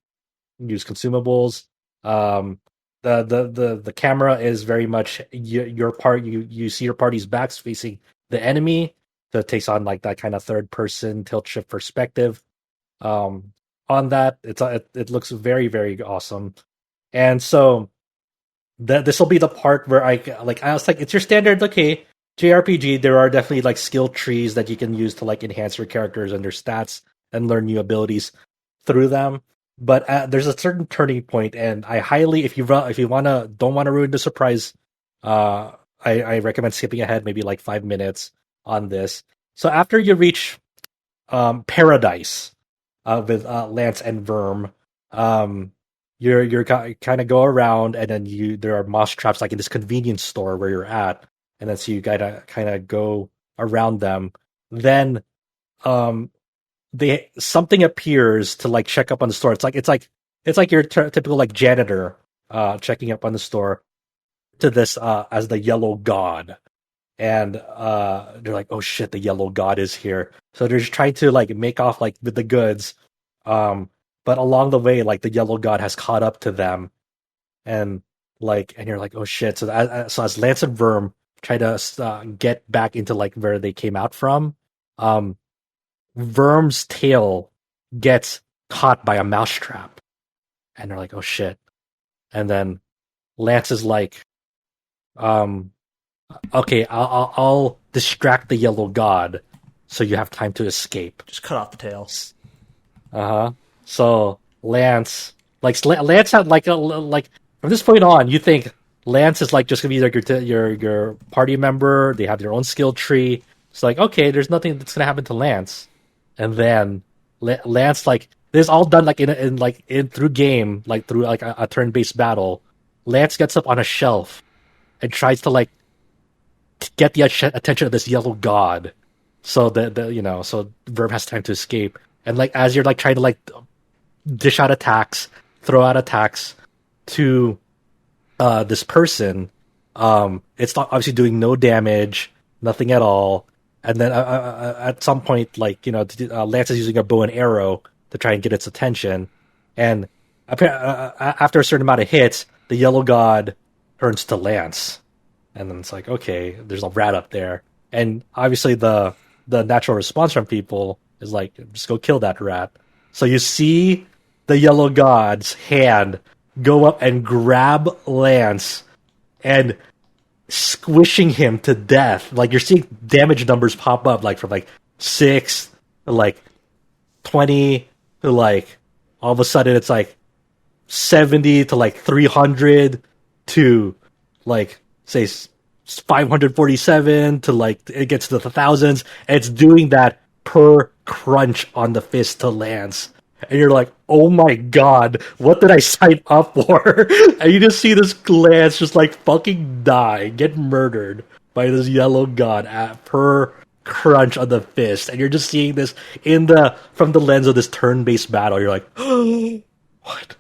use consumables. The camera is very much your part. You see your party's backs facing the enemy, so it takes on like that kind of third person tilt shift perspective. On that, it looks very very awesome, and so this will be the part where I was like, it's your standard JRPG. There are definitely like skill trees that you can use to like enhance your characters and their stats and learn new abilities through them. But there's a certain turning point, and I highly, if you don't want to ruin the surprise, I recommend skipping ahead maybe like 5 minutes on this. So after you reach Paradise with Lance and Verm, you're kind of go around, and then there are mouse traps like in this convenience store where you're at, and then so you gotta kind of go around them. Then something appears to like check up on the store. It's like your typical like janitor checking up on the store to this as the yellow god. And they're like, oh shit, the yellow god is here. So they're just trying to like make off like with the goods. But along the way, like the yellow god has caught up to them, and you're like, oh shit. So as Lance and Verm try to get back into like where they came out from, Verm's tail gets caught by a mousetrap, and they're like, oh shit. And then Lance is like, okay, I'll distract the yellow god so you have time to escape. Just cut off the tail. So Lance had like from this point on, you think Lance is like just gonna be like your party member. They have their own skill tree. It's like, okay, there's nothing that's gonna happen to Lance. And then Lance, like, this is all done like in through game, like through like a turn-based battle. Lance gets up on a shelf and tries to like get the attention of this yellow god, so so Verb has time to escape. And like as you're like trying to like dish out attacks, throw out attacks to this person, it's not obviously doing no damage, nothing at all. and then at some point, like Lance is using a bow and arrow to try and get its attention, and after a certain amount of hits, the yellow god turns to Lance, and then it's like, okay, there's a rat up there, and obviously the natural response from people is like, just go kill that rat. So you see the yellow god's hand go up and grab Lance and squishing him to death. Like, you're seeing damage numbers pop up, like from like 6 to like 20 to like all of a sudden it's like 70 to like 300 to like say 547 to like it gets to the thousands. And it's doing that per crunch on the fist to Lance. And you're like, oh my god, what did I sign up for? And you just see this Lance just like fucking die, get murdered by this yellow god at per crunch on the fist. And you're just seeing this from the lens of this turn-based battle. You're like, what?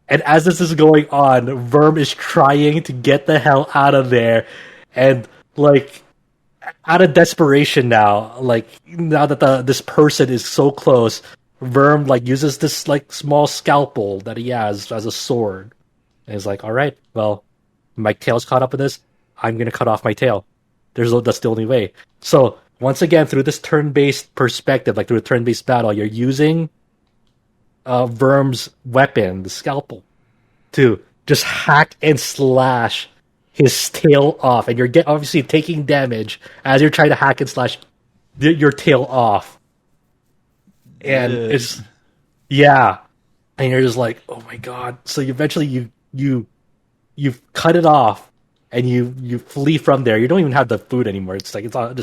And as this is going on, Verm is trying to get the hell out of there. And like, out of desperation now, like now that this person is so close, Verm like uses this like small scalpel that he has as a sword, and he's like, "All right, well, my tail's caught up in this. I'm gonna cut off my tail. That's the only way." So once again, through this turn-based perspective, like through a turn-based battle, you're using Verm's weapon, the scalpel, to just hack and slash his tail off, and you're obviously taking damage as you're trying to hack and slash your tail off. And it's and you're just like, oh my god. So eventually you cut it off and you flee from there. You don't even have the food anymore. It's like you're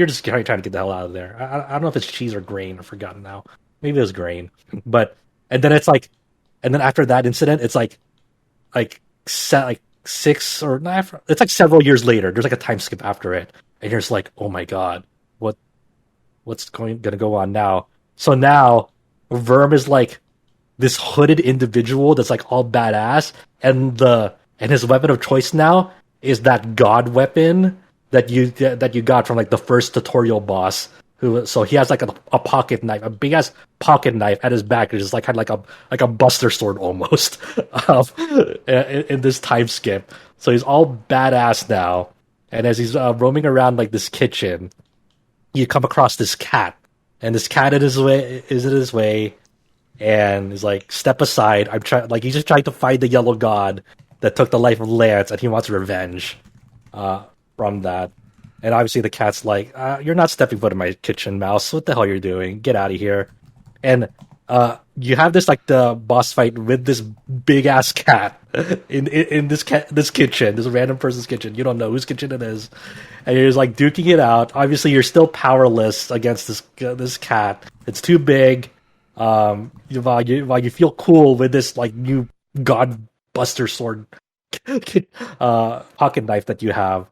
just trying to get the hell out of there. I don't know if it's cheese or grain. I've forgotten now. Maybe it was grain. But and then after that incident, it's like 6 or it's like several years later. There's like a time skip after it, and you're just like, oh my god, what's gonna go on now? So now Verm is like this hooded individual that's like all badass, and his weapon of choice now is that god weapon that you got from like the first tutorial boss. So he has like a pocket knife, a big ass pocket knife at his back. It's just like had like a buster sword almost in this time skip. So he's all badass now, and as he's roaming around like this kitchen, you come across this cat, and this cat is in his way, and he's like, "Step aside! He's just trying to find the yellow god that took the life of Lance, and he wants revenge from that." And obviously the cat's like, "You're not stepping foot in my kitchen, mouse. What the hell you're doing? Get out of here!" And you have this like the boss fight with this big ass cat in this kitchen, this random person's kitchen. You don't know whose kitchen it is, and you're just like duking it out. Obviously, you're still powerless against this cat. It's too big. While you feel cool with this like new god buster sword pocket knife that you have,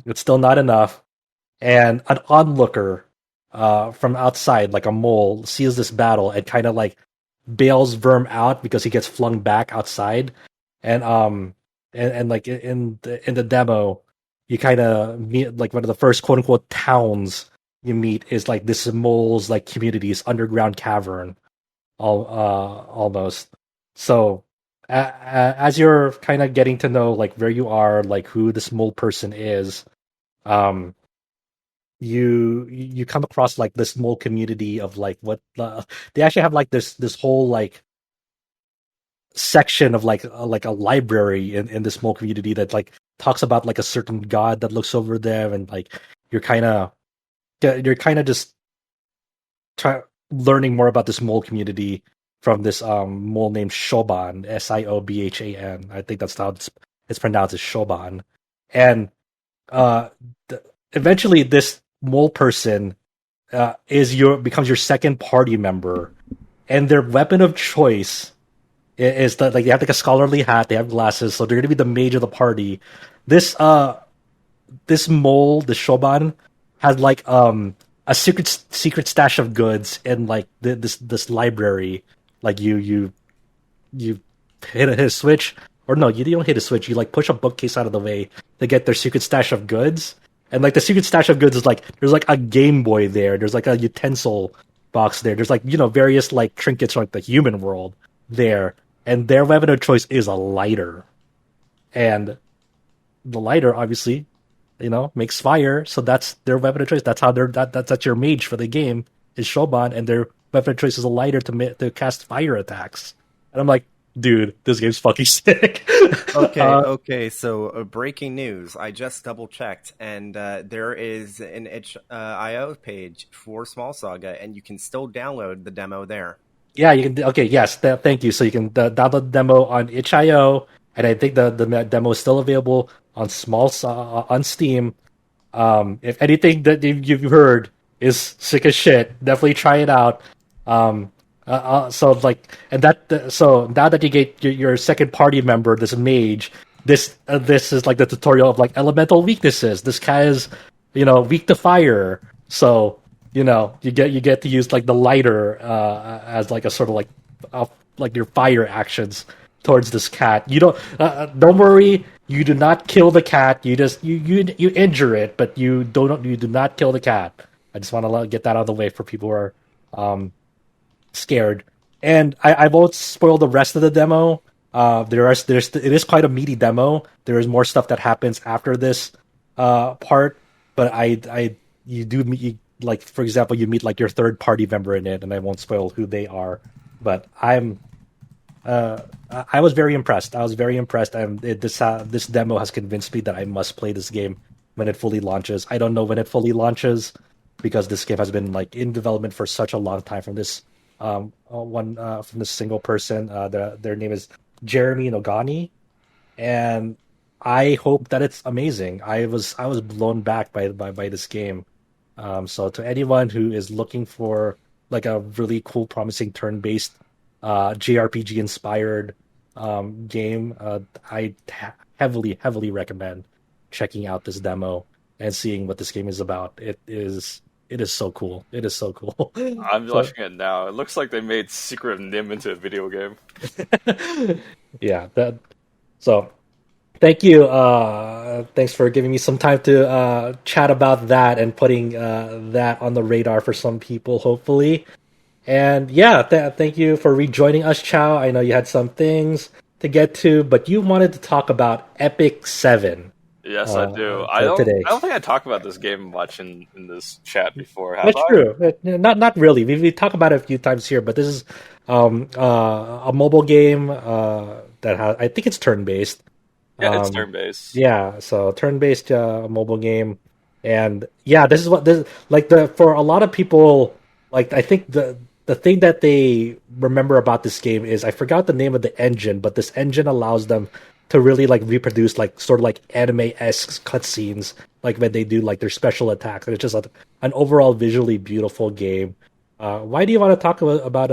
it's still not enough. And an onlooker from outside, like a mole, sees this battle and kind of like bails Verm out because he gets flung back outside. And like in the demo, you kind of meet like one of the first quote unquote towns you meet is like this mole's like community's underground cavern, almost. So as you're kind of getting to know like where you are, like who this mole person is, you come across like this mole community of like what they actually have like this whole like section of like a library in this mole community that like talks about like a certain god that looks over them, and like you're kind of just learning more about this mole community from this mole named Shoban, Siobhan. I think that's how it's pronounced, as Shoban. And eventually this mole person becomes your second party member, and their weapon of choice is that like they have like a scholarly hat, they have glasses, so they're gonna be the mage of the party. This mole, the Shoban, has like a secret stash of goods in like this library. Like you hit a switch, or no, you don't hit a switch. You like push a bookcase out of the way to get their secret stash of goods, And like the secret stash of goods is like there's like a Game Boy there, there's like a utensil box there, there's like various like trinkets from like the human world there, and their weapon of choice is a lighter, and the lighter obviously makes fire, so that's their weapon of choice. That's how that's your mage for the game is Shoban, and their weapon of choice is a lighter to cast fire attacks. And I'm like, dude, this game's fucking sick. Okay. So breaking news. I just double checked, and there is an itch.io page for Small Saga, and you can still download the demo there. Yeah, you can. Okay, yes, thank you. So you can download the demo on itch.io, and I think the demo is still available on on Steam. If anything that you've heard is sick as shit, definitely try it out. So like, and so now that you get your second party member, this mage, this is like the tutorial of like elemental weaknesses. This guy is, weak to fire. So you get to use like the lighter as like a sort of like your fire actions towards this cat. You don't worry. You do not kill the cat. You just you injure it, but you do not kill the cat. I just want to get that out of the way for people who are scared. And I won't spoil the rest of the demo. It is quite a meaty demo. There is more stuff that happens after this part, but you do meet, like, for example, you meet like your third party member in it, and I won't spoil who they are. But I was very impressed. And this demo has convinced me that I must play this game when it fully launches. I don't know when it fully launches because this game has been like in development for such a long time from this from this single person. Their name is Jeremy Nogani, and I hope that it's amazing. I was blown back by this game. So to anyone who is looking for like a really cool, promising turn-based JRPG inspired game, I heavily recommend checking out this demo and seeing what this game is about. It is so cool. It is so cool. I'm watching it now. It looks like they made Secret of Nim into a video game. Yeah. So thank you. Thanks for giving me some time to chat about that and putting that on the radar for some people, hopefully. And yeah, thank you for rejoining us, Chow. I know you had some things to get to, but you wanted to talk about Epic 7. Yes, I do. I don't think I talked about this game much in this chat before. That's true. Not really. We talked about it a few times here, but this is a mobile game that has, I think it's turn-based. Yeah, it's turn-based. Yeah, so turn-based mobile game. And yeah, this is for a lot of people, like, I think the thing that they remember about this game is, I forgot the name of the engine, but this engine allows them to really like reproduce like sort of like anime-esque cutscenes, like when they do like their special attacks, and it's just an overall visually beautiful game. Why do you want to talk about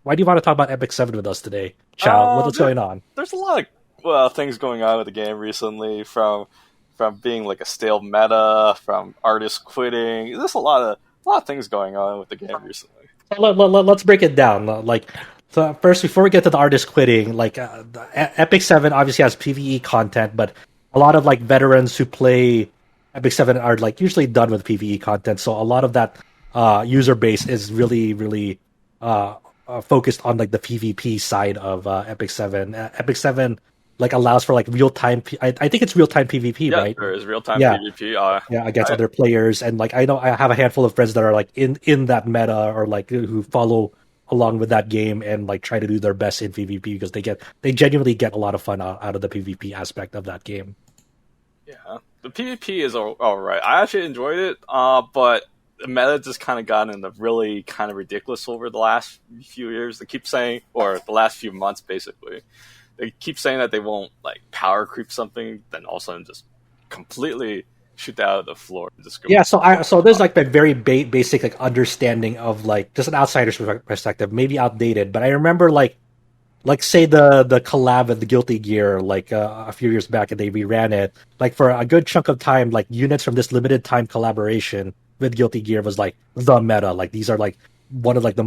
Why do you want to talk about Epic 7 with us today, Chow? What's going on? There's a lot of things going on with the game recently, from being like a stale meta, from artists quitting. There's a lot of things going on with the game recently. Let's break it down. So first, before we get to the artist quitting, like Epic 7 obviously has PvE content, but a lot of like veterans who play Epic 7 are like usually done with PvE content. So a lot of that user base is really focused on like the PvP side of Epic 7. Epic 7 like allows for like real time. I think it's real time PvP, yeah, right? There is real time PvP. Against other players, and like I know I have a handful of friends that are like in that meta, or like who follow along with that game and like try to do their best in PvP because they genuinely get a lot of fun out of the PvP aspect of that game. Yeah, the PvP is all right. I actually enjoyed it, but the meta just kind of gotten really kind of ridiculous over the last few years. They keep saying, or the last few months, basically. They keep saying that they won't like power creep something, then all of a sudden just completely shoot that out of the floor. And just go so there's like a very basic like understanding of like just an outsider's perspective, maybe outdated, but I remember like say the collab with the Guilty Gear like a few years back, and they reran it like for a good chunk of time. Like units from this limited time collaboration with Guilty Gear was like the meta. Like these are like one of like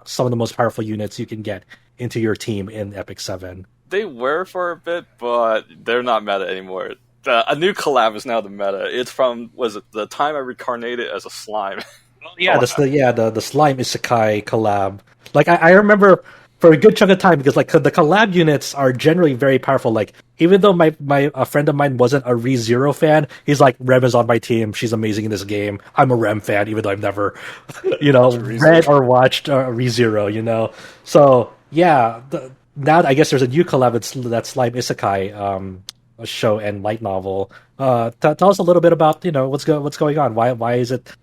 some of the most powerful units you can get into your team in Epic 7. They were for a bit, but they're not meta anymore. A new collab is now the meta. It's from, was it the time I reincarnated as a slime? Yeah, the slime isekai collab. Like I remember for a good chunk of time because like the collab units are generally very powerful. Like even though my a friend of mine wasn't a ReZero fan, he's like Rem is on my team. She's amazing in this game. I'm a Rem fan, even though I've never, read or watched ReZero. So yeah, now I guess there's a new collab. It's that slime isekai show and light novel. Tell us a little bit about what's going on. Why is it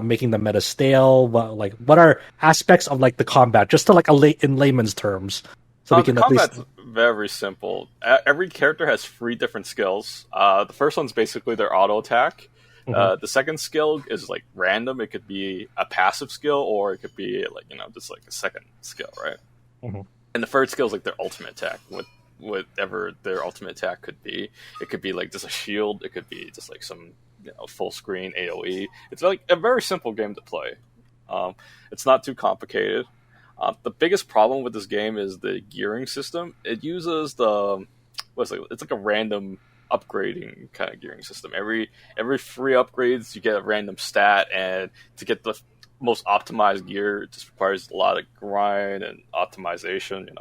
making the meta stale? What are aspects of like the combat, just to like in layman's terms, so we can the at least. combat's very simple. Every character has 3 different skills. The first one's basically their auto attack. The second skill is like random. It could be a passive skill, or it could be like just like a second skill, right? And the third skill is like their ultimate attack, whatever their ultimate attack could be. It could be like just a shield. It could be just like some full screen AOE. It's like a very simple game to play. It's not too complicated. The biggest problem with this game is the gearing system. It uses it's like a random upgrading kind of gearing system. Every 3 upgrades, you get a random stat, and to get the most optimized gear, it just requires a lot of grind and optimization. You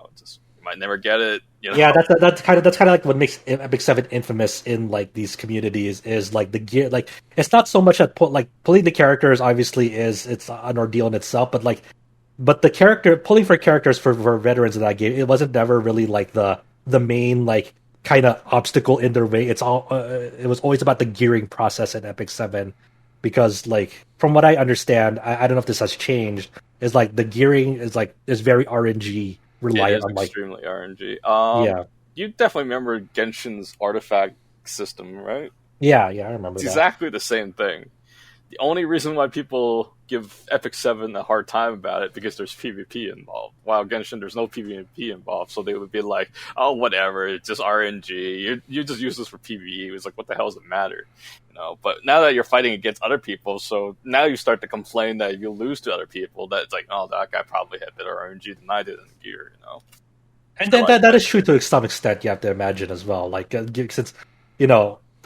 might never get it. Yeah, that's kind of like what makes Epic 7 infamous in like these communities is like the gear. Like it's not so much that pulling the characters obviously it's an ordeal in itself, but the character pulling for characters for veterans in that game, it wasn't never really like the main like kind of obstacle in their way. It was always about the gearing process in Epic 7, because like from what I understand, I don't know if this has changed, is like the gearing is very RNG reliant on like extremely RNG. Yeah. You definitely remember Genshin's artifact system, right? Yeah, I remember It's that. exactly the same thing. The only reason why people give Epic 7 a hard time about it because there's PvP involved. While Genshin, there's no PvP involved, so they would be like, "Oh, whatever, it's just RNG. You just use this for PvE." It was like, "What the hell does it matter?" But now that you're fighting against other people, so now you start to complain that you lose to other people. That it's like, "Oh, that guy probably had better RNG than I did in gear." And then that is true to some extent. You have to imagine as well, like since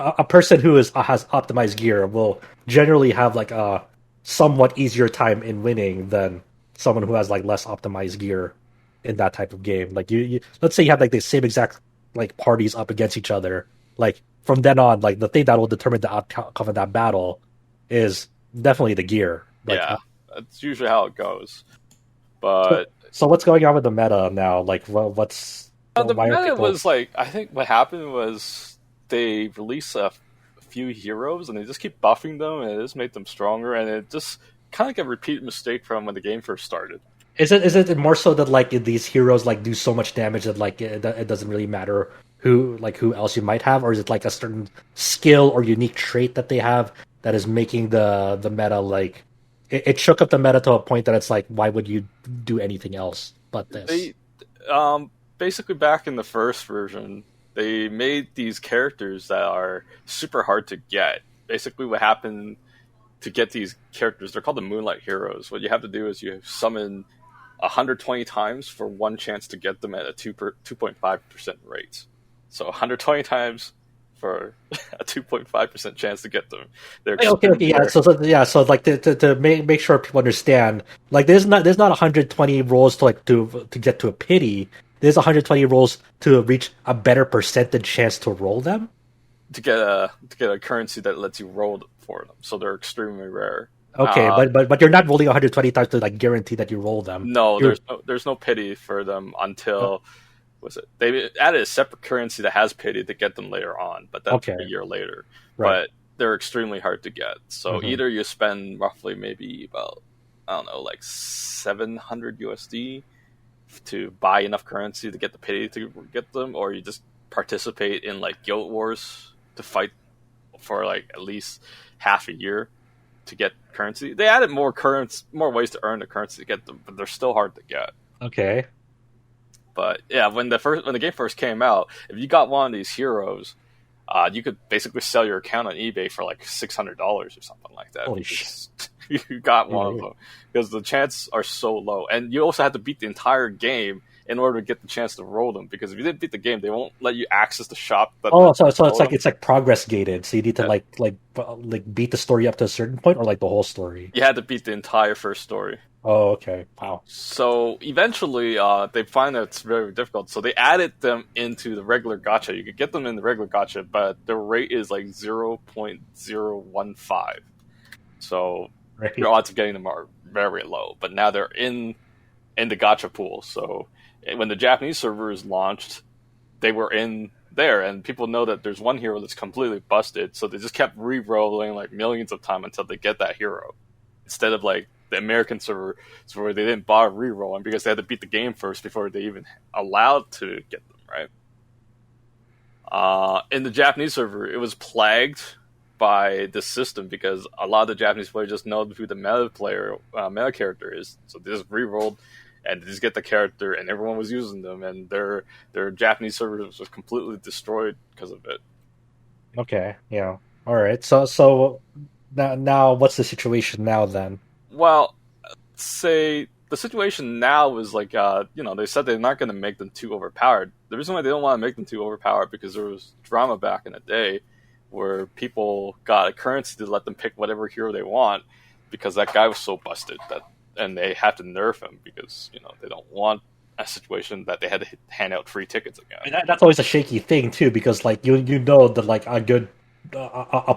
a person who has optimized gear will generally have like a somewhat easier time in winning than someone who has like less optimized gear in that type of game. Like you let's say you have like the same exact like parties up against each other. Like from then on, like the thing that will determine the outcome of that battle is definitely the gear. Like, yeah, that's usually how it goes. But so what's going on with the meta now? Like what's the why meta people... was like, I think what happened was they released a few heroes and they just keep buffing them, and it just made them stronger, and it just kind of like a repeat mistake from when the game first started. Is it more so that like these heroes like do so much damage that like it doesn't really matter who else you might have, or is it like a certain skill or unique trait that they have that is making the meta like it shook up the meta to a point that it's like, why would you do anything else but this? They basically back in the first version, they made these characters that are super hard to get. Basically what happened to get these characters, they're called the Moonlight Heroes. What you have to do is you summon 120 times for one chance to get them at a 2.5% rate. So 120 times for a 2.5% chance to get them. Okay, yeah. So like to make sure people understand, like there's not 120 rolls to get to a pity. There's 120 rolls to reach a better percentage chance to roll them. To get a currency that lets you roll for them, so they're extremely rare. Okay, but you're not rolling 120 times to like guarantee that you roll them. No, there's no pity for them until they added a separate currency that has pity to get them later on, but that's a year later. Right. But they're extremely hard to get. So either you spend roughly maybe about, I don't know, like 700 USD to buy enough currency to get the pity to get them, or you just participate in like guild wars to fight for like at least half a year to get currency. They added more ways to earn the currency to get them, but they're still hard to get. Okay. But yeah, when the game first came out, if you got one of these heroes, you could basically sell your account on eBay for like $600 or something like that. Holy shit. You got one of them, because the chances are so low, and you also have to beat the entire game in order to get the chance to roll them. Because if you didn't beat the game, they won't let you access the shop. So it's like progress gated. So you need to like beat the story up to a certain point, or like the whole story. You had to beat the entire first story. Oh, okay. Wow. So eventually, they find that it's very difficult. So they added them into the regular gacha. You could get them in the regular gacha, but their rate is like 0.015. So your odds of getting them are very low. But now they're in the gacha pool. So when the Japanese servers launched, they were in there, and people know that there's one hero that's completely busted. So they just kept re-rolling like millions of times until they get that hero, instead of like the American server where they didn't bother re-rolling because they had to beat the game first before they even allowed to get them, right? In the Japanese server, it was plagued by the system because a lot of the Japanese players just know who the meta character is. So they just re-rolled and they just get the character, and everyone was using them, and their Japanese servers was completely destroyed because of it. Okay, yeah. All right. So now what's the situation now then? Well, say the situation now is like, they said they're not going to make them too overpowered. The reason why they don't want to make them too overpowered because there was drama back in the day where people got a currency to let them pick whatever hero they want because that guy was so busted and they have to nerf him because, they don't want a situation that they had to hand out free tickets again. And that's always a shaky thing too, because like you know that like a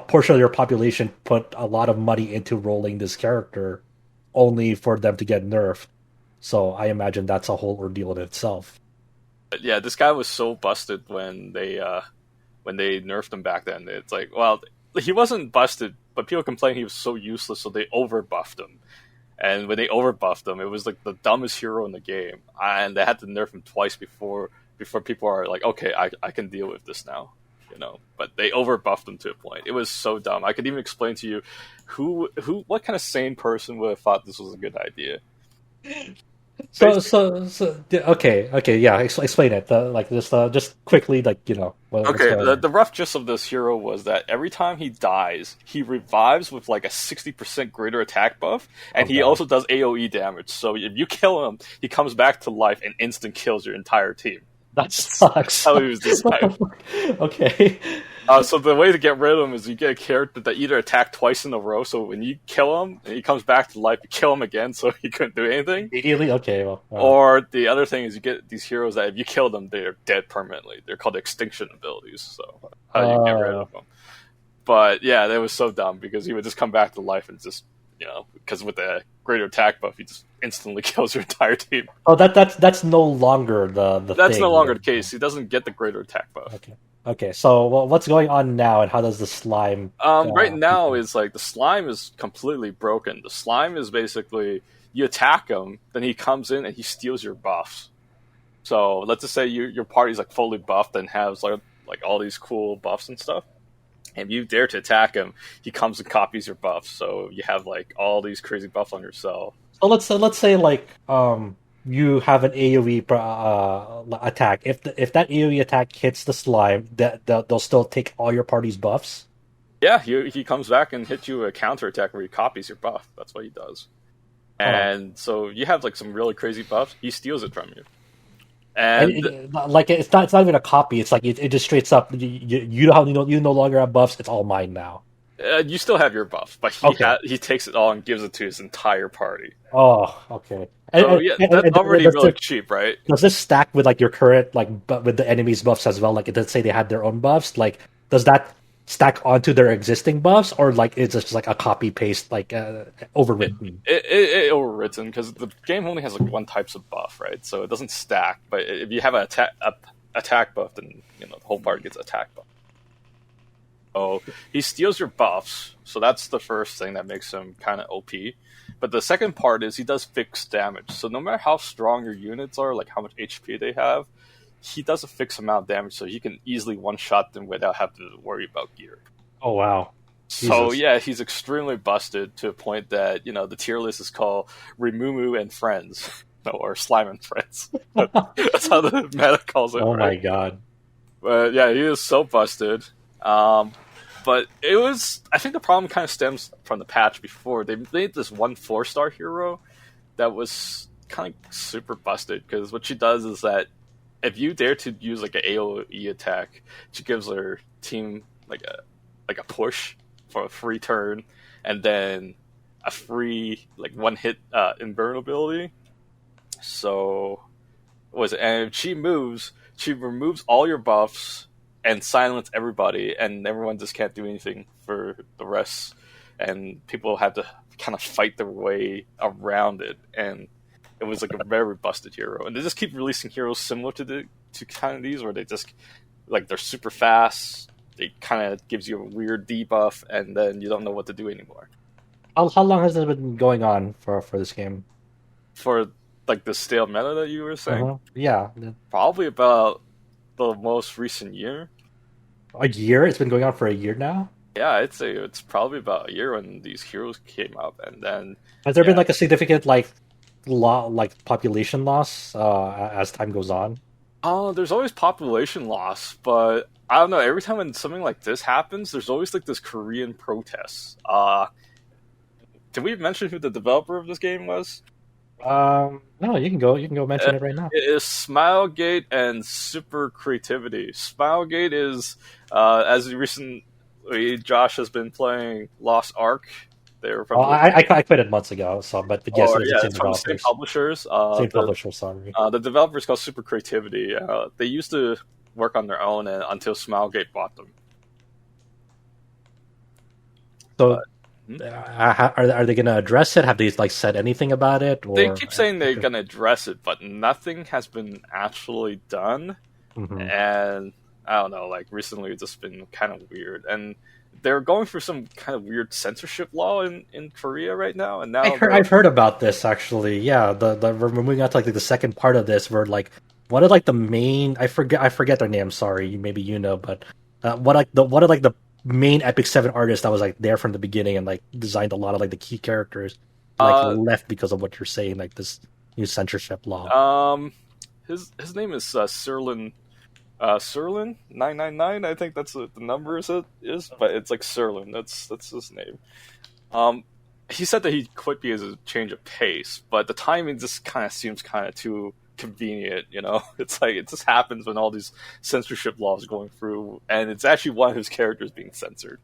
portion of your population put a lot of money into rolling this character only for them to get nerfed. So I imagine that's a whole ordeal in itself. But yeah, this guy was so busted when they nerfed him back then. It's like, well, he wasn't busted, but people complained he was so useless, so they overbuffed him. And when they overbuffed him, it was like the dumbest hero in the game, and they had to nerf him twice before people are like, okay, I can deal with this now. But they overbuffed him to a point. It was so dumb. I could even explain to you what kind of sane person would have thought this was a good idea. Okay, yeah. Explain it. Just quickly, The rough gist of this hero was that every time he dies, he revives with like a 60% greater attack buff, and he also does AOE damage. So if you kill him, he comes back to life and instant kills your entire team. That sucks. That's how he was designed. Okay. So the way to get rid of him is you get a character that either attack twice in a row, so when you kill him and he comes back to life, you kill him again so he couldn't do anything. Immediately? Okay. Well, or the other thing is you get these heroes that if you kill them, they're dead permanently. They're called extinction abilities, so how do you get rid of them? But yeah, that was so dumb because he would just come back to life and just, because with the greater attack buff, he just instantly kills your entire team. Oh, that's no longer the That's thing. no longer the case. He doesn't get the greater attack buff. Okay. So what's going on now, and how does the slime? Right now is like the slime is completely broken. The slime is basically you attack him, then he comes in and he steals your buffs. So let's just say your party's like fully buffed and has like all these cool buffs and stuff. And if you dare to attack him, he comes and copies your buffs. So you have like all these crazy buffs on yourself. So let's say like you have an AoE attack. If that AoE attack hits the slime, they'll still take all your party's buffs. Yeah, he comes back and hits you a counter attack where he copies your buff. That's what he does. And so you have like some really crazy buffs. He steals it from you. And it's not even a copy. It's like it just straight up. You no longer have buffs. It's all mine now. You still have your buff, but he takes it all and gives it to his entire party. Oh, okay. That's already really cheap, right? Does this stack with like your current with the enemy's buffs as well? Like, it does say they had their own buffs. Like, does that stack onto their existing buffs, or like it's just like a copy paste, like overwritten? It overwritten because the game only has like one types of buff, right? So it doesn't stack. But if you have an attack buff, then the whole party gets attack buff. So he steals your buffs, so that's the first thing that makes him kind of OP. But the second part is he does fixed damage. So no matter how strong your units are, like how much HP they have, he does a fixed amount of damage, so he can easily one-shot them without having to worry about gear. Oh, wow. So Jesus. yeah, he's extremely busted to a point that, the tier list is called Rimumu and Friends. Or Slime and Friends. That's how the meta calls it. Oh right? my god. But yeah, he is so busted. But I think the problem kind of stems from the patch before. They made this one 4-star hero that was kind of super busted because what she does is that if you dare to use like an AoE attack, she gives her team like a push for a free turn, and then a free like one hit invulnerability. So was it? And if she moves, she removes all your buffs and silence everybody, and everyone just can't do anything for the rest, and people have to kind of fight their way around it, and it was like a very busted hero. And they just keep releasing heroes similar to kind of these, where they just like they're super fast. It kind of gives you a weird debuff, and then you don't know what to do anymore. How long has it been going on for this game? For like the stale meta that you were saying, Yeah, probably about the most recent year. a year. It's been going on for a year now. Yeah, I'd say it's probably about a year when these heroes came up, and then Has there been like a significant population loss as time goes on? oh, there's always population loss, but I don't know. Every time when something like this happens, there's always like this Korean protests. Did we mention who the developer of this game was? No, you can go mention it right now. It is Smilegate and Super Creativity. Smilegate is as recently Josh has been playing Lost Ark. They were from I quit it months ago. So, but yes, it's from the same publishers. Same publisher. Sorry. The developer is called Super Creativity. They used to work on their own until Smilegate bought them. So, are they going to address it? Have they said anything about it? Or... They keep saying they're going to address it, but nothing has been actually done. Mm-hmm. And I don't know, like recently it's just been kind of weird. And they're going through some kind of weird censorship law in Korea right now. And now I've heard about this actually. Yeah, we're moving on to the second part of this. Where what are the main? I forget their name. Sorry, maybe you know, but what are the main Epic 7 artists that was there from the beginning and designed a lot of the key characters left because of what you're saying, this new censorship law. His name is Serlin. Serlin 999, I think that's what the number is, but it's Serlin. That's his name. He said that he quit because of change of pace, but the timing just kind of seems kind of too convenient, you know? It's it just happens when all these censorship laws going through, and it's actually one of his characters being censored.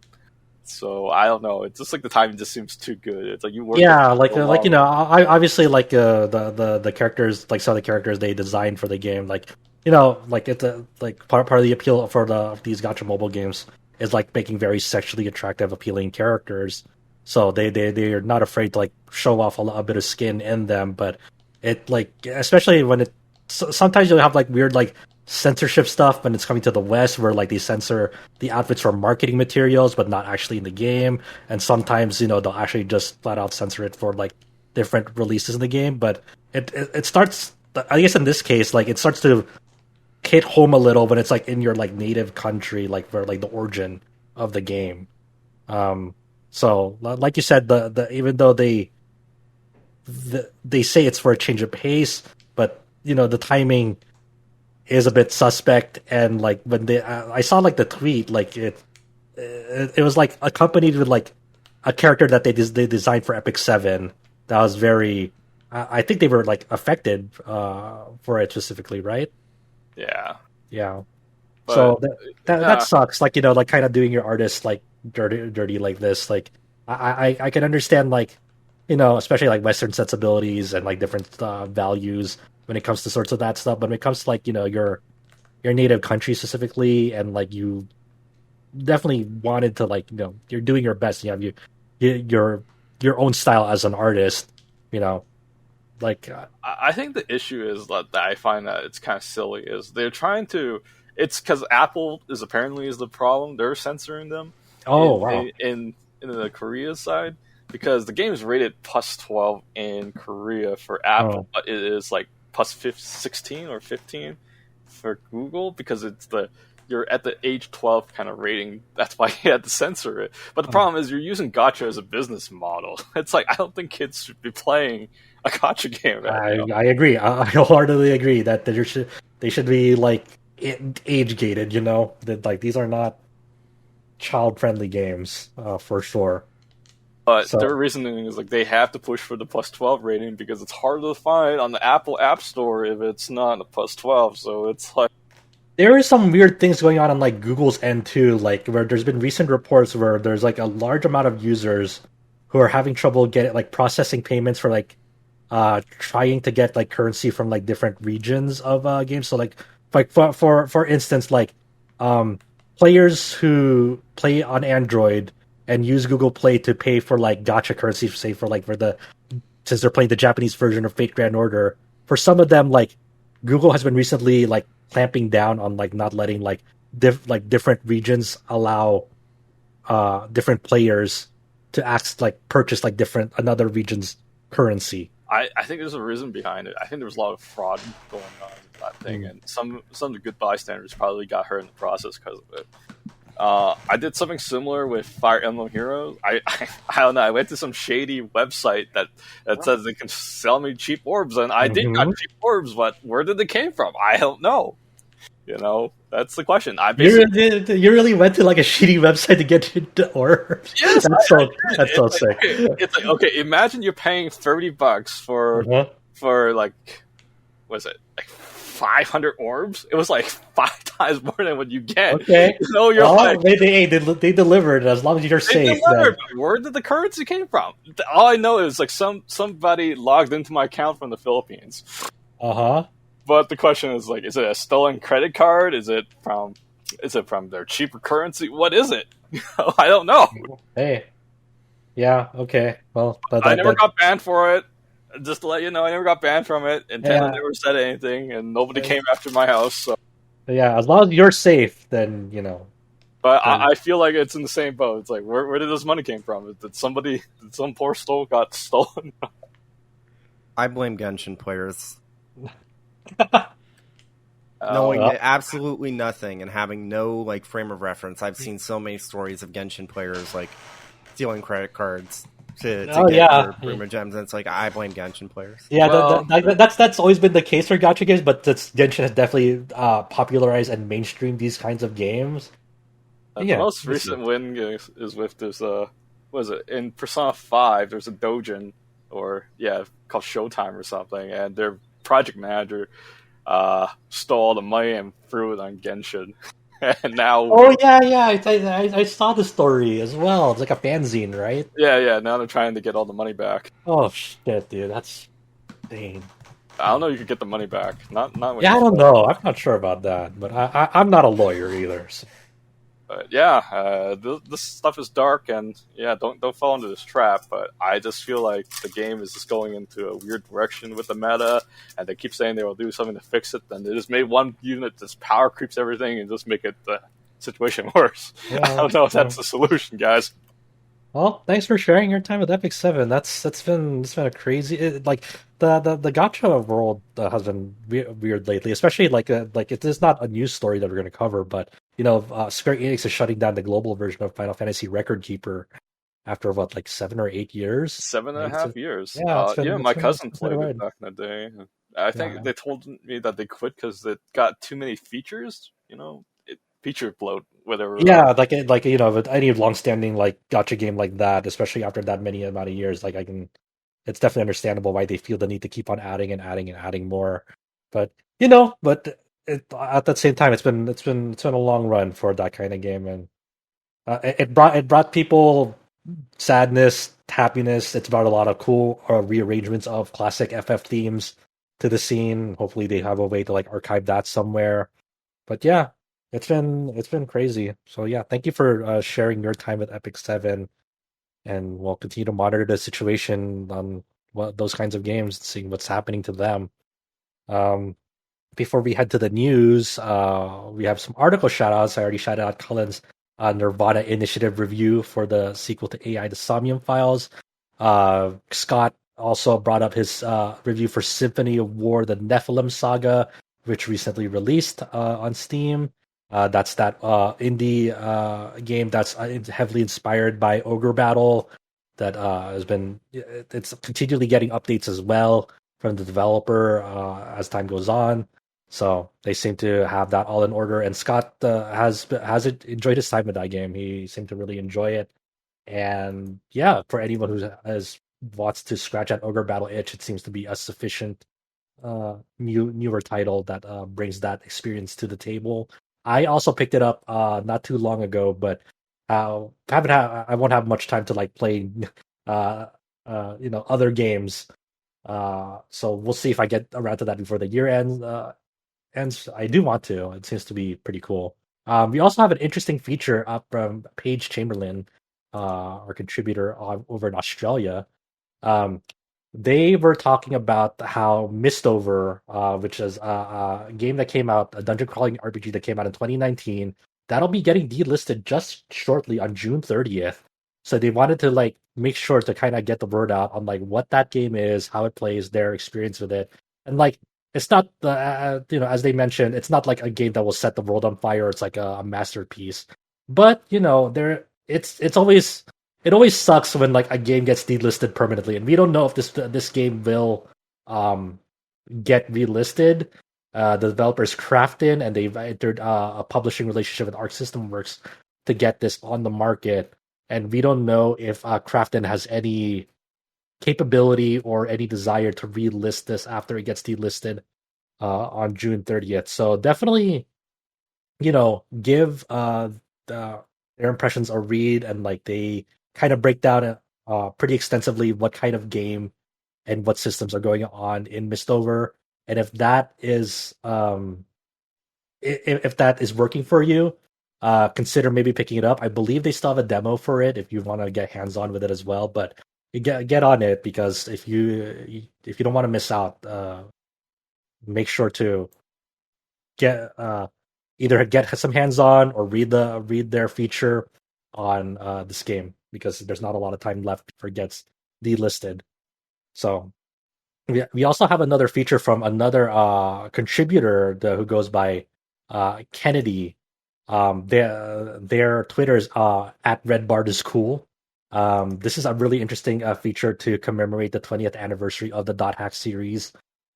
So I don't know. It's just the timing just seems too good. It's you work. Yeah, obviously the characters, some of the characters they designed for the game, it's part of the appeal for these gacha mobile games is making very sexually attractive, appealing characters. So they're not afraid to show off a bit of skin in them, but it especially when it sometimes you'll have weird censorship stuff when it's coming to the West, where they censor the outfits for marketing materials but not actually in the game, and sometimes they'll actually just flat out censor it for different releases in the game. But it starts, I guess in this case, it starts to hit home a little when it's in your native country, where the origin of the game. So like you said, the even though they say it's for a change of pace, but the timing is a bit suspect. And when I saw the tweet, it was accompanied with a character that they designed for Epic 7 that was very I think they were affected for it specifically, right? Yeah. But, so that sucks. Kind of doing your artist dirty like this. I can understand especially Western sensibilities and different values when it comes to sorts of that stuff. But when it comes to your native country specifically, and you definitely wanted to you're doing your best. You have your own style as an artist. I think the issue is that I find that it's kind of silly is they're trying to. It's because Apple is apparently the problem. They're censoring them. Wow. In the Korea side, because the game is rated plus 12 in Korea for Apple, but it is plus 16 or 15 for Google because it's you're at the age 12 kind of rating. That's why you had to censor it. But the problem is you're using gacha as a business model. It's I don't think kids should be playing a gacha game. I agree. I wholeheartedly agree that they should be age gated. That these are not child friendly games for sure. But So their reasoning is like they have to push for the plus 12 rating because it's harder to find on the Apple App Store if it's not a plus 12. So it's like, there is some weird things going on like Google's end too, like where there's been recent reports where there's like a large amount of users who are having trouble getting like processing payments for like trying to get like currency from like different regions of games. So like for instance, like um players who play on Android and use Google Play to pay for like gacha currency, say for like for the since they're playing the Japanese version of Fate Grand Order. For some of them, like Google has been recently like clamping down on like not letting like different regions allow different players to ask like purchase like different another region's currency. I think there's a reason behind it. I think there was a lot of fraud going on with that thing, and some of the good bystanders probably got hurt in the process because of it. I did something similar with Fire Emblem Heroes. I don't know. I went to some shady website that says they can sell me cheap orbs, and I did got cheap orbs, but where did they came from? I don't know. You know, that's the question. You really went to like a shitty website to get into orbs. Yes, that's so sick. It's like, okay, imagine you're paying $30 for like, what is it, like 500 orbs? It was like 5 times more than what you get. Okay, so you're like, they delivered as long as you're safe. Where did the currency came from? All I know is like somebody logged into my account from the Philippines. But the question is like, is it a stolen credit card? Is it from their cheaper currency? What is it? I don't know. Hey, yeah, okay. Well, I never got banned for it. Just to let you know, I never got banned from it. And Nintendo never said anything, and nobody came after my house. So yeah, as long as you're safe, then you know. But I feel like it's in the same boat. It's like, where did this money came from? Did some poor soul got stolen? I blame Genshin players. Knowing absolutely nothing and having no like frame of reference, I've seen so many stories of Genshin players like stealing credit cards to get their Rumour Gems, and it's like I blame Genshin players. Yeah, well, that's always been the case for gacha games, but Genshin has definitely popularized and mainstreamed these kinds of games. The most recent win is with this. What is it in Persona 5? There's a dojin, called Showtime or something, and their project manager stole all the money and threw it on Genshin. And now, I saw the story as well. It's like a fanzine, right? Yeah. Now they're trying to get all the money back. Oh shit, dude, that's insane. I don't know. You could get the money back. Not. Yeah, I don't know. I'm not sure about that, but I'm not a lawyer either. So. But this stuff is dark, and don't fall into this trap. But I just feel like the game is just going into a weird direction with the meta, and they keep saying they will do something to fix it. Then they just made one unit just power creeps everything and just make it the situation worse. Yeah, I don't know if that's the solution, guys. Well, thanks for sharing your time with Epic 7. It's been a crazy like the gacha world has been weird lately, especially like it is not a news story that we're going to cover, but Square Enix is shutting down the global version of Final Fantasy Record Keeper after what, like 7 or 8 years? 7.5 years. Yeah, my cousin played it back in the day. I think they told me that they quit because it got too many features. Feature bloat, whatever. Yeah, with any long-standing like gacha game like that, especially after that many amount of years, it's definitely understandable why they feel the need to keep on adding and adding and adding more. But at the same time, it's been a long run for that kind of game, and it brought people sadness, happiness. It's brought a lot of cool rearrangements of classic FF themes to the scene. Hopefully, they have a way to like archive that somewhere. But yeah, it's been crazy. So yeah, thank you for sharing your time with Epic 7, and we'll continue to monitor the situation on those kinds of games, seeing what's happening to them. Before we head to the news, we have some article shoutouts. I already shouted out Cullen's nirvanA initiative review for the sequel to AI, the Somnium Files. Scott also brought up his review for Symphony of War, the Nephilim Saga, which recently released on Steam. That's that indie game that's heavily inspired by Ogre Battle that it's continually getting updates as well from the developer as time goes on. So they seem to have that all in order. And Scott has enjoyed his time with that game. He seemed to really enjoy it. And yeah, for anyone who has wants to scratch that ogre battle itch, it seems to be a sufficient newer title that brings that experience to the table. I also picked it up not too long ago, but I won't have much time to like play uh other games. So we'll see if I get around to that before the year ends. Ends. I do want to. It seems to be pretty cool. We also have an interesting feature up from Paige Chamberlain, our contributor over in Australia. Um, they were talking about how Mistover, which is a game that came out, a dungeon crawling RPG that came out in 2019, that'll be getting delisted just shortly on June 30th. So they wanted to like make sure to kind of get the word out on like what that game is, how it plays, their experience with it, and like it's not the as they mentioned, it's not like a game that will set the world on fire. It's like a masterpiece, but there it's always it always sucks when like a game gets delisted permanently, and we don't know if this game will um get relisted. The developers Crafton, and they've entered a publishing relationship with Arc System Works to get this on the market, and we don't know if Crafton has any capability or any desire to relist this after it gets delisted on June 30th. So definitely, give their impressions a read, and like they kind of break down pretty extensively what kind of game and what systems are going on in Mistover, and if that is if that is working for you, consider maybe picking it up. I believe they still have a demo for it if you want to get hands on with it as well. But you get on it, because if you don't want to miss out, make sure to get either get some hands on or read their feature on this game, because there's not a lot of time left before it gets delisted. So we also have another feature from another contributor who goes by Kennedy. Their Twitter's at Red Bart is cool. This is a really interesting feature to commemorate the 20th anniversary of the Dot Hack series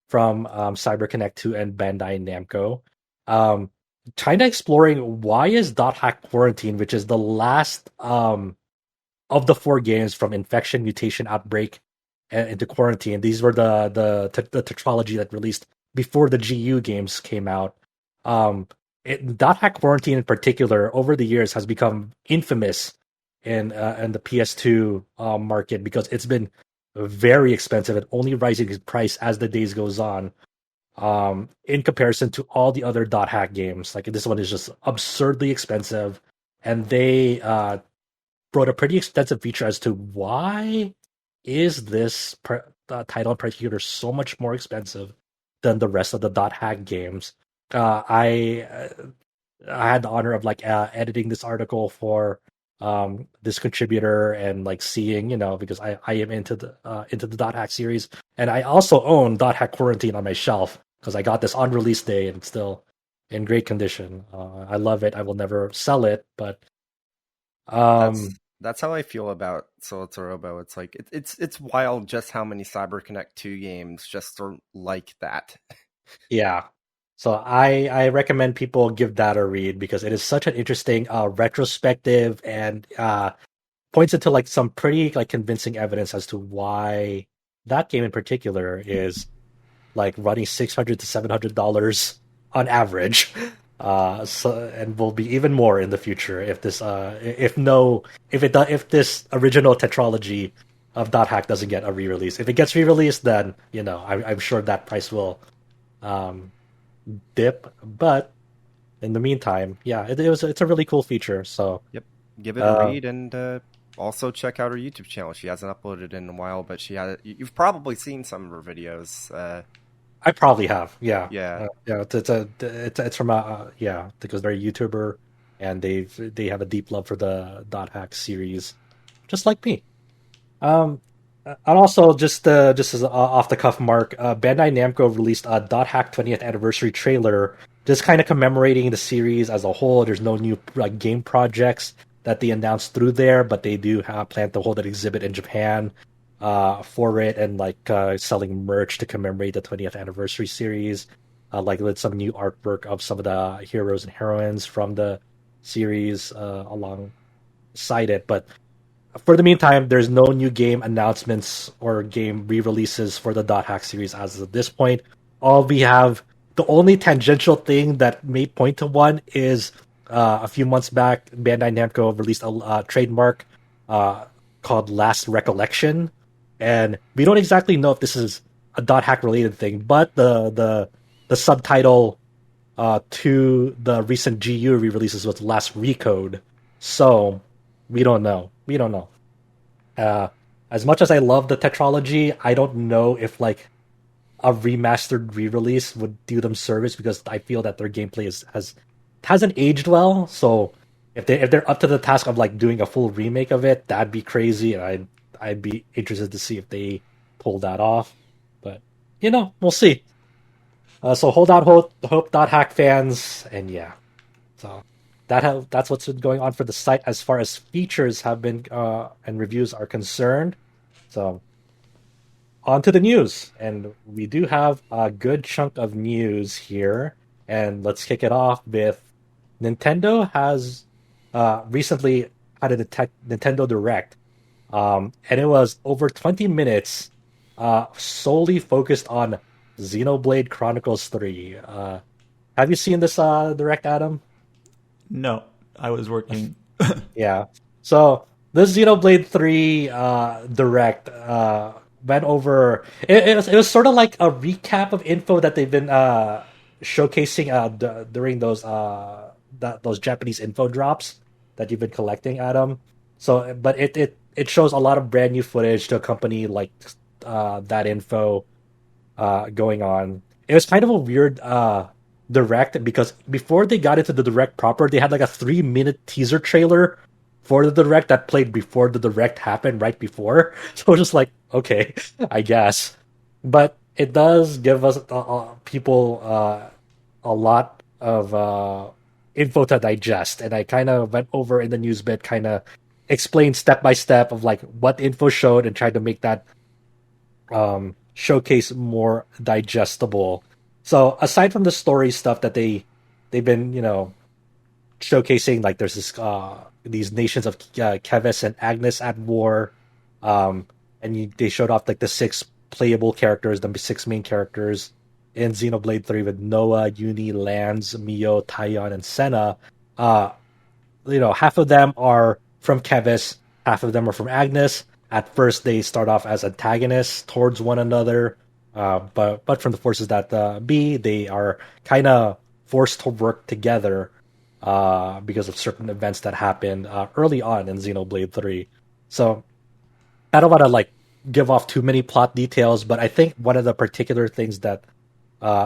from CyberConnect 2 and Bandai Namco. Kind of exploring why is Dot Hack Quarantine, which is the last of the four games from Infection, Mutation, Outbreak, and into Quarantine. These were the tetralogy that released before the GU games came out. Dot Hack Quarantine in particular, over the years, has become infamous in the PS2 market, because it's been very expensive and only rising in price as the days goes on. In comparison to all the other Dot Hack games, like this one is just absurdly expensive, and they wrote a pretty extensive feature as to why is this title in particular so much more expensive than the rest of the Dot Hack games. I had the honor of like editing this article for this contributor, and like seeing, because I am into the Dot Hack series, and I also own Dot Hack Quarantine on my shelf because I got this on release day and it's still in great condition. I love it. I will never sell it, but that's how I feel about Solitorobo. It's like it's wild just how many CyberConnect 2 games just are like that. Yeah. So I recommend people give that a read, because it is such an interesting retrospective, and points into like some pretty like convincing evidence as to why that game in particular is like running $600 to $700 on average. And will be even more in the future if this if this original tetralogy of Dot Hack doesn't get a re-release. If it gets re-released, then I'm sure that price will dip. But in the meantime, yeah, it's a really cool feature. So yep, give it a read, and also check out her YouTube channel. She hasn't uploaded in a while, but you've probably seen some of her videos. I probably have, yeah. Yeah. It's from because they're a YouTuber, and they have a deep love for the Dot Hack series, just like me. And also, just as off the cuff mark, Bandai Namco released a Dot Hack 20th anniversary trailer, just kind of commemorating the series as a whole. There's no new game projects that they announced through there, but they do have plan to hold an exhibit in Japan for it, and selling merch to commemorate the 20th anniversary series, with some new artwork of some of the heroes and heroines from the series alongside it. But for the meantime, there's no new game announcements or game re-releases for the Dot Hack series as of this point. All we have, the only tangential thing that may point to one is a few months back, Bandai Namco released a trademark called Last Recollection, and we don't exactly know if this is a Dot Hack related thing, but the subtitle to the recent GU re-releases was Last Recode, so we don't know. We don't know. As much as I love the tetralogy, I don't know if like a remastered re-release would do them service because I feel that their gameplay hasn't aged well. So if they're up to the task of like doing a full remake of it, that'd be crazy, and I'd be interested to see if they pull that off. But we'll see. So hold out hope dot hack fans, and yeah. So that's what's been going on for the site as far as features have been and reviews are concerned. So on to the news, and we do have a good chunk of news here. And let's kick it off with Nintendo has recently had a Nintendo Direct, and it was over 20 minutes, solely focused on Xenoblade Chronicles 3. Have you seen this Direct, Adam? No, I was working. Yeah. So this Xenoblade 3 Direct went over. It was sort of like a recap of info that they've been showcasing during those Japanese info drops that you've been collecting, Adam. So, but it shows a lot of brand new footage to accompany like that info going on. It was kind of a weird direct because before they got into the direct proper, they had like a 3-minute teaser trailer for the direct that played before the direct happened, right before. So it was just like, okay, I guess. But it does give us people a lot of info to digest, and I kind of went over in the news bit, kind of explained step by step of like what info showed and tried to make that showcase more digestible. So aside from the story stuff that they've been showcasing, like there's these nations of Keves and Agnes at war, they showed off like the 6 playable characters, the 6 main characters in Xenoblade 3 with Noah, Uni, Lance, Mio, Taion, and Senna. Half of them are from Keves, half of them are from Agnes. At first, they start off as antagonists towards one another, but from the forces that be, they are kind of forced to work together because of certain events that happened early on in Xenoblade 3. So I don't want to like give off too many plot details, but I think one of the particular things that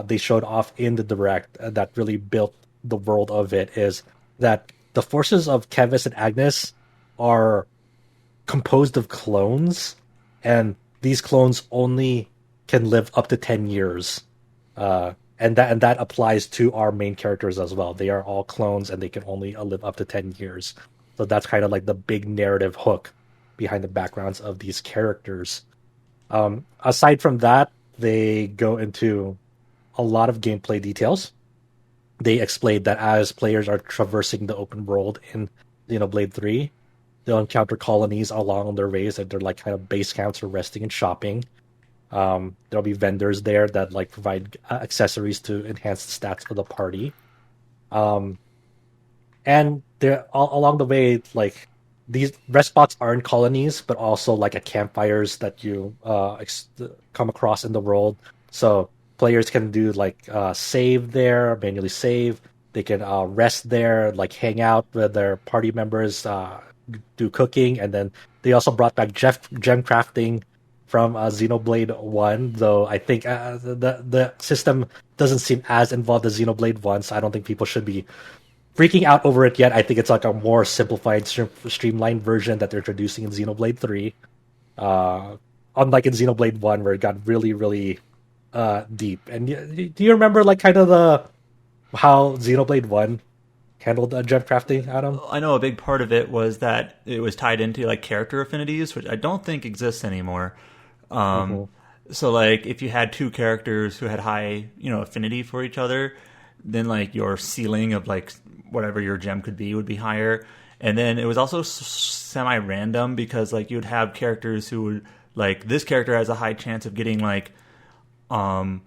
they showed off in the direct that really built the world of it is that the forces of Keves and Agnes are composed of clones, and these clones only can live up to 10 years. And that applies to our main characters as well. They are all clones, and they can only live up to 10 years. So that's kind of like the big narrative hook behind the backgrounds of these characters. Aside from that, they go into a lot of gameplay details. They explained that as players are traversing the open world in Xenoblade 3, they'll encounter colonies along their ways that they're like kind of base camps for resting and shopping. There'll be vendors there that like provide accessories to enhance the stats of the party. And they're all along the way, like these rest spots aren't colonies, but also like at campfires that you come across in the world. So players can do like save there, manually save. They can rest there, like hang out with their party members, do cooking, and then they also brought back gem crafting from Xenoblade 1, though I think the system doesn't seem as involved as Xenoblade 1, so I don't think people should be freaking out over it yet. I think it's like a more simplified, streamlined version that they're introducing in Xenoblade 3. Unlike in Xenoblade 1, where it got really, really deep. And do you remember like kind of how Xenoblade 1 handled gem crafting, Adam? I know a big part of it was that it was tied into like character affinities, which I don't think exists anymore. So like if you had 2 characters who had high, affinity for each other, then like your ceiling of like whatever your gem could be would be higher. And then it was also semi-random because like you'd have characters who would like this character has a high chance of getting like for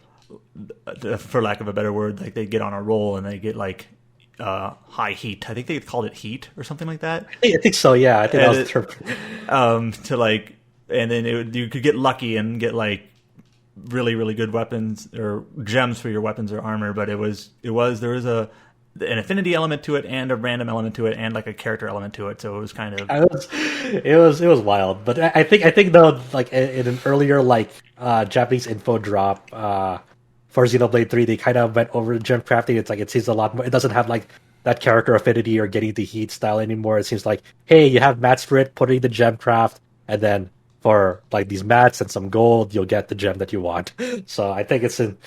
lack of a better word, like they get on a roll and they get like high heat. I think they called it heat or something like that. I think so. Yeah, I think that was the term. To like, and then you could get lucky and get like really really good weapons or gems for your weapons or armor. But there was an affinity element to it and a random element to it and like a character element to it. So it was kind of it was wild. But I think though, like in an earlier like Japanese info drop for Xenoblade 3, they kind of went over gem crafting. It's like it seems a lot more. It doesn't have like that character affinity or getting the heat style anymore. It seems like, hey, you have mats for it, put in the gem craft, and then for like these mats and some gold, you'll get the gem that you want. So I think it's in.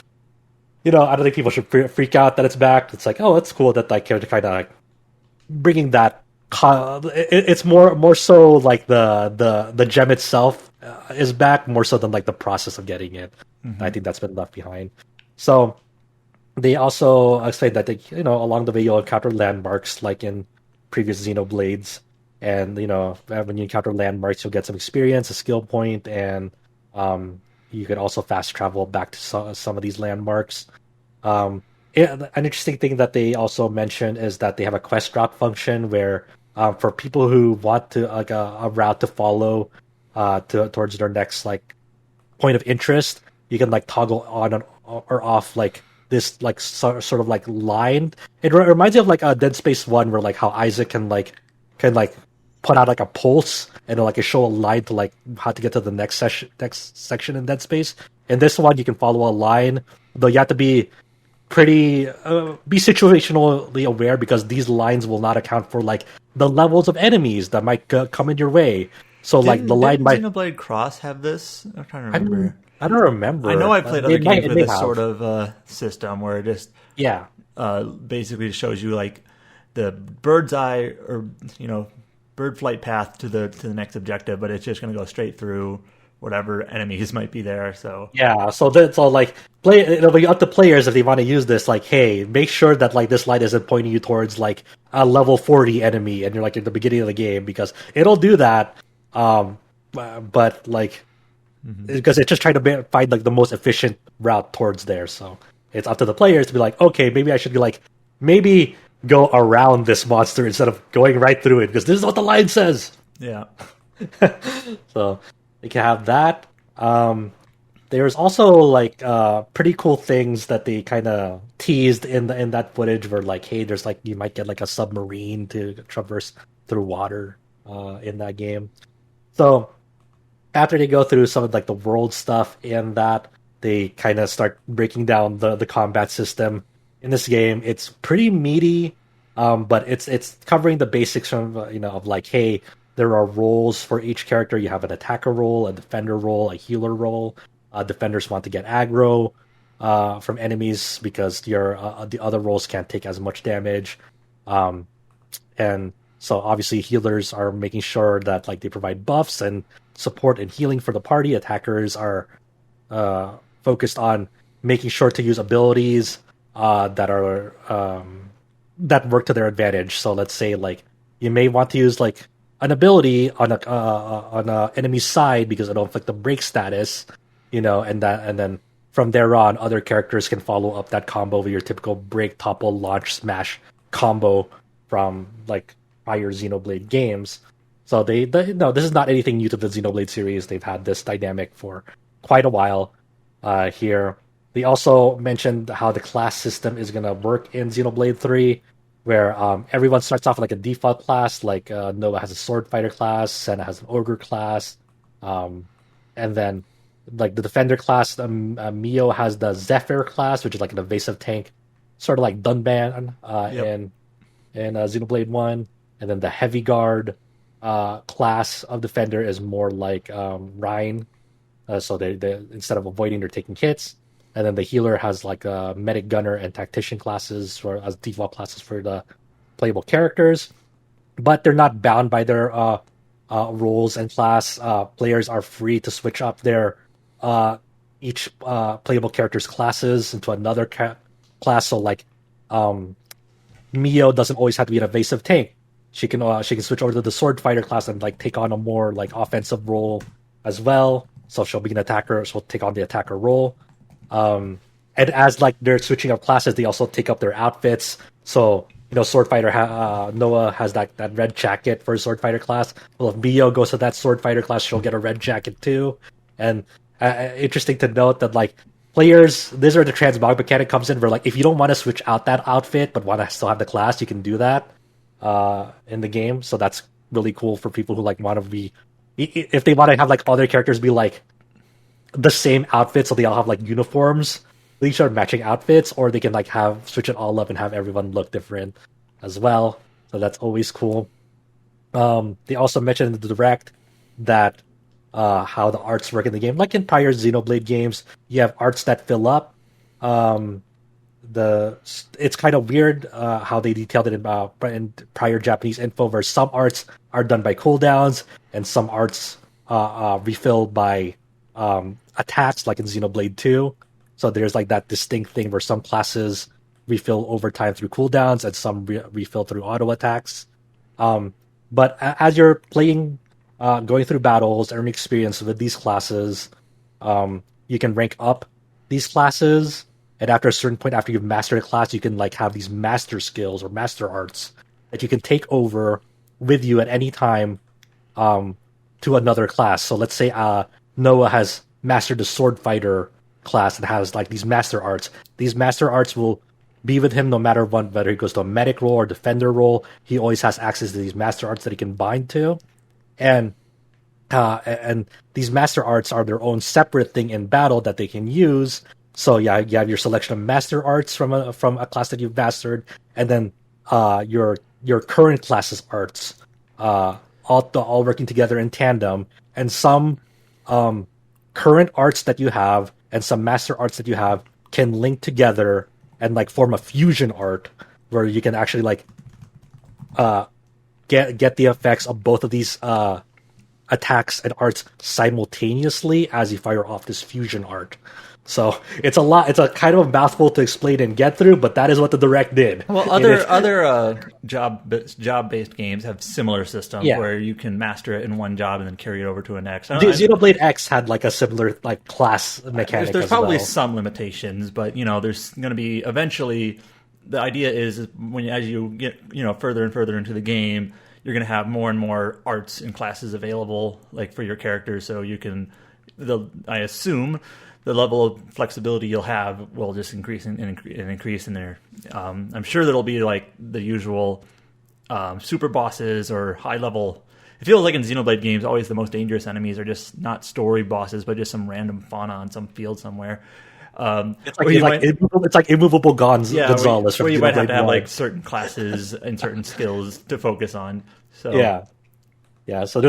I don't think people should freak out that it's back. It's like, oh, it's cool that like character kind of like bringing that. It's more so like the gem itself is back more so than like the process of getting it. Mm-hmm. I think that's been left behind. So they also explained that along the way you'll encounter landmarks like in previous Xenoblades, and when you encounter landmarks you'll get some experience, a skill point, and you could also fast travel back to some of these landmarks. An interesting thing that they also mentioned is that they have a quest drop function where for people who want to like a route to follow towards their next like point of interest, you can like toggle on or off like this like sort of like line. It reminds me of like a Dead Space 1 where like how Isaac can put out like a pulse and like it show a line to like how to get to the next section in Dead Space. In this one, you can follow a line, though you have to be pretty be situationally aware because these lines will not account for like the levels of enemies that might come in your way. So like the line might. Xenoblade Cross have this? I'm trying to remember. I don't remember. I know I played other games with this sort of system where it just basically shows you like the bird's eye or bird flight path to the next objective, but it's just going to go straight through whatever enemies might be there. So so that's all like it'll be up to players if they want to use this. Like, hey, make sure that like this light isn't pointing you towards like a level 40 enemy, and you're like at the beginning of the game because it'll do that. But like because it's just trying to find like the most efficient route towards there. So it's up to the players to be like, okay, maybe I should be like maybe go around this monster instead of going right through it because this is what the line says. Yeah. So you can have that. There's also like pretty cool things that they kind of teased in that footage where like, hey, there's like you might get like a submarine to traverse through water in that game. So after they go through some of like the world stuff in that, they kind of start breaking down the combat system in this game. It's pretty meaty, but it's covering the basics of like, hey, there are roles for each character. You have an attacker role, a defender role, a healer role. Defenders want to get aggro from enemies because the other roles can't take as much damage. And so obviously healers are making sure that like they provide buffs and support and healing for the party. Attackers are focused on making sure to use abilities that work to their advantage. So let's say like you may want to use like an ability on a enemy's side because it'll inflict the break status, and then from there on, other characters can follow up that combo with your typical break, topple, launch, smash combo from like prior Xenoblade games. So no, this is not anything new to the Xenoblade series. They've had this dynamic for quite a while here. They also mentioned how the class system is going to work in Xenoblade 3, where everyone starts off like a default class. Like Noah has a sword fighter class, Senna has an ogre class, and then like the defender class, Mio has the Zephyr class, which is like an evasive tank, sort of like Dunban in Xenoblade 1. And then the heavy guard class of defender is more like Rhine, so they instead of avoiding, they're taking hits. And then the healer has like a medic, gunner, and tactician classes as default classes for the playable characters, but they're not bound by their roles and class. Players are free to switch up their each playable character's classes into another class. So like Mio doesn't always have to be an evasive tank. She can switch over to the sword fighter class and like take on a more like offensive role as well. So she'll be an attacker. She'll take on the attacker role. And as like they're switching up classes, they also take up their outfits. So sword fighter Noah has that red jacket for his sword fighter class. Well, if Mio goes to that sword fighter class, she'll get a red jacket too. And interesting to note that like players, this is where the transmog mechanic comes in. Where like if you don't want to switch out that outfit but want to still have the class, you can do that in the game. So that's really cool for people who like want to be, if they want to have like all their characters be like the same outfit, so they all have like uniforms. They each are matching outfits, or they can like have switch it all up and have everyone look different as well. So that's always cool. They also mentioned in the direct that how the arts work in the game, like in prior Xenoblade games, you have arts that fill up. It's kind of weird how they detailed it in prior Japanese info, where some arts are done by cooldowns and some arts refilled by attacks, like in Xenoblade 2. So there's like that distinct thing where some classes refill over time through cooldowns and some refill through auto attacks. But as you're playing, going through battles, earning experience with these classes, you can rank up these classes. And after a certain point, after you've mastered a class, you can like have these master skills or master arts that you can take over with you at any time to another class. So let's say Noah has mastered the sword fighter class and has like these master arts. These master arts will be with him no matter what, whether he goes to a medic role or defender role. He always has access to these master arts that he can bind to, and these master arts are their own separate thing in battle that they can use. So yeah, you have your selection of master arts from a class that you've mastered, and then your current class's arts, all working together in tandem, and some current arts that you have and some master arts that you have can link together and like form a fusion art where you can actually like get the effects of both of these attacks and arts simultaneously as you fire off this fusion art. So it's a lot. It's a kind of a mouthful to explain and get through, but that is what the direct did. Well, other job-based games have similar systems where you can master it in one job and then carry it over to a next. Xenoblade X had like a similar like class mechanic. There's probably some limitations, but there's going to be eventually. The idea is as you get further and further into the game, you're going to have more and more arts and classes available like for your characters, so you can. I assume the level of flexibility you'll have will just increase and increase in there. I'm sure there'll be like the usual super bosses or high level. It feels like in Xenoblade games, always the most dangerous enemies are just not story bosses, but just some random fauna on some field somewhere. It's like immovable Gonzalez. Where you might have to have like certain classes and certain skills to focus on. So yeah. So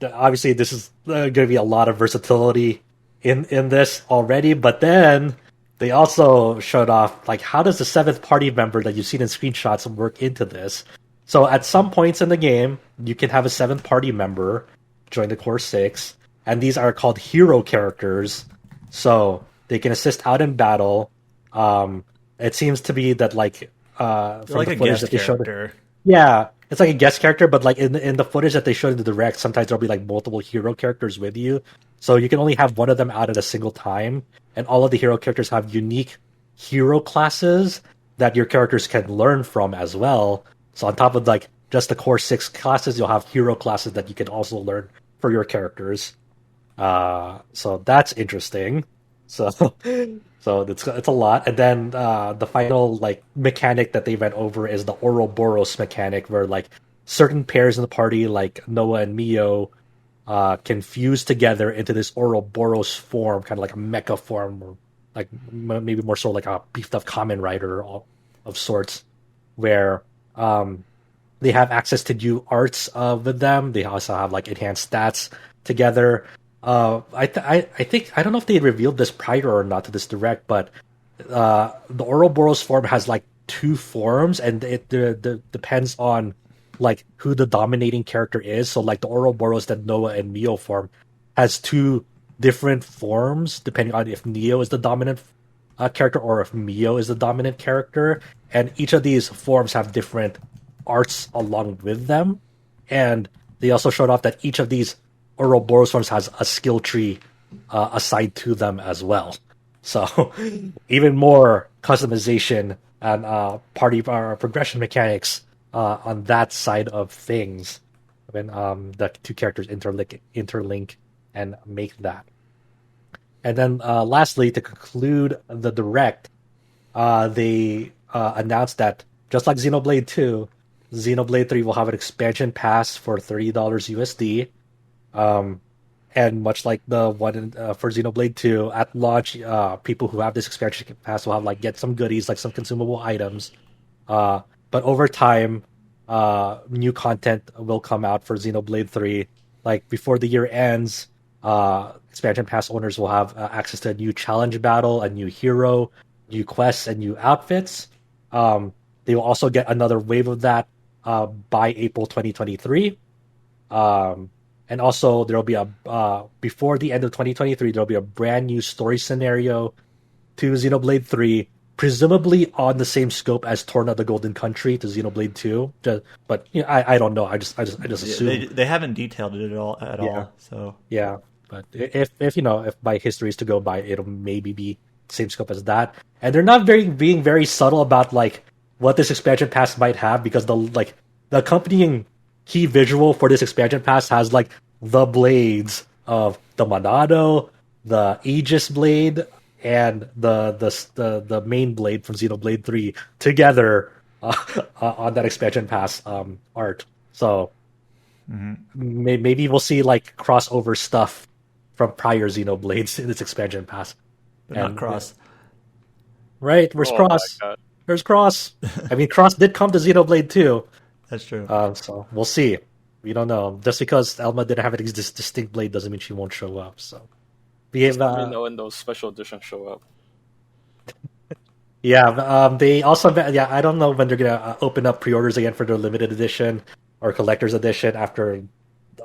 obviously this is going to be a lot of versatility in this already, but then they also showed off like how does the seventh party member that you've seen in screenshots work into this. So at some points in the game, you can have a seventh party member join the core 6, and these are called hero characters. So they can assist out in battle. It seems to be that like from like the a footage guest that they showed, character. Yeah, it's like a guest character, but like in the footage that they showed in the direct, sometimes there'll be like multiple hero characters with you. So you can only have one of them out at a single time, and all of the hero characters have unique hero classes that your characters can learn from as well. So on top of like just the core 6 classes, you'll have hero classes that you can also learn for your characters. So that's interesting. So it's a lot. And then the final like mechanic that they went over is the Ouroboros mechanic, where like certain pairs in the party, like Noah and Mio, can fuse together into this Ouroboros form, kind of like a mecha form, or like maybe more so like a beefed up Kamen Rider of sorts, where they have access to new arts with them. They also have like enhanced stats together. I think I don't know if they revealed this prior or not to this direct, but the Ouroboros form has like 2 forms, and it depends on like who the dominating character is. So like the Ouroboros that Noah and Mio form has 2 different forms depending on if Neo is the dominant character, or if Mio is the dominant character. And each of these forms have different arts along with them. And they also showed off that each of these Ouroboros forms has a skill tree assigned to them as well. So even more customization and party progression mechanics on that side of things when the two characters interlink and make that. And then lastly, to conclude the direct, they announced that just like Xenoblade 2, Xenoblade 3 will have an expansion pass for $30 USD. And much like the one for Xenoblade 2, at launch, people who have this expansion pass will have get some goodies, like some consumable items. But over time, new content will come out for Xenoblade 3. Like before the year ends, expansion pass owners will have access to a new challenge battle, a new hero, new quests, and new outfits. They will also get another wave of that by April 2023. And also, there will be before the end of 2023, there will be a brand new story scenario to Xenoblade 3, presumably on the same scope as Torna the Golden Country to Xenoblade 2. But I don't know. I just assume they haven't detailed it at all. So yeah, but if by history is to go by, it'll maybe be same scope as that. And they're not being very subtle about what this expansion pass might have, because the accompanying key visual for this expansion pass has the blades of the Monado, the Aegis blade, and the main blade from Xenoblade 3 together on that expansion pass art. So maybe we'll see crossover stuff from prior Xenoblades in this expansion pass. But not Cross. Right, where's Cross? There's Cross. I mean, Cross did come to Xenoblade 2. That's true. So we'll see. We don't know. Just because Elma didn't have this distinct blade doesn't mean she won't show up. So we have. Let me know when those special editions show up. Yeah. They also. Yeah. I don't know when they're gonna open up pre-orders again for their limited edition or collector's edition after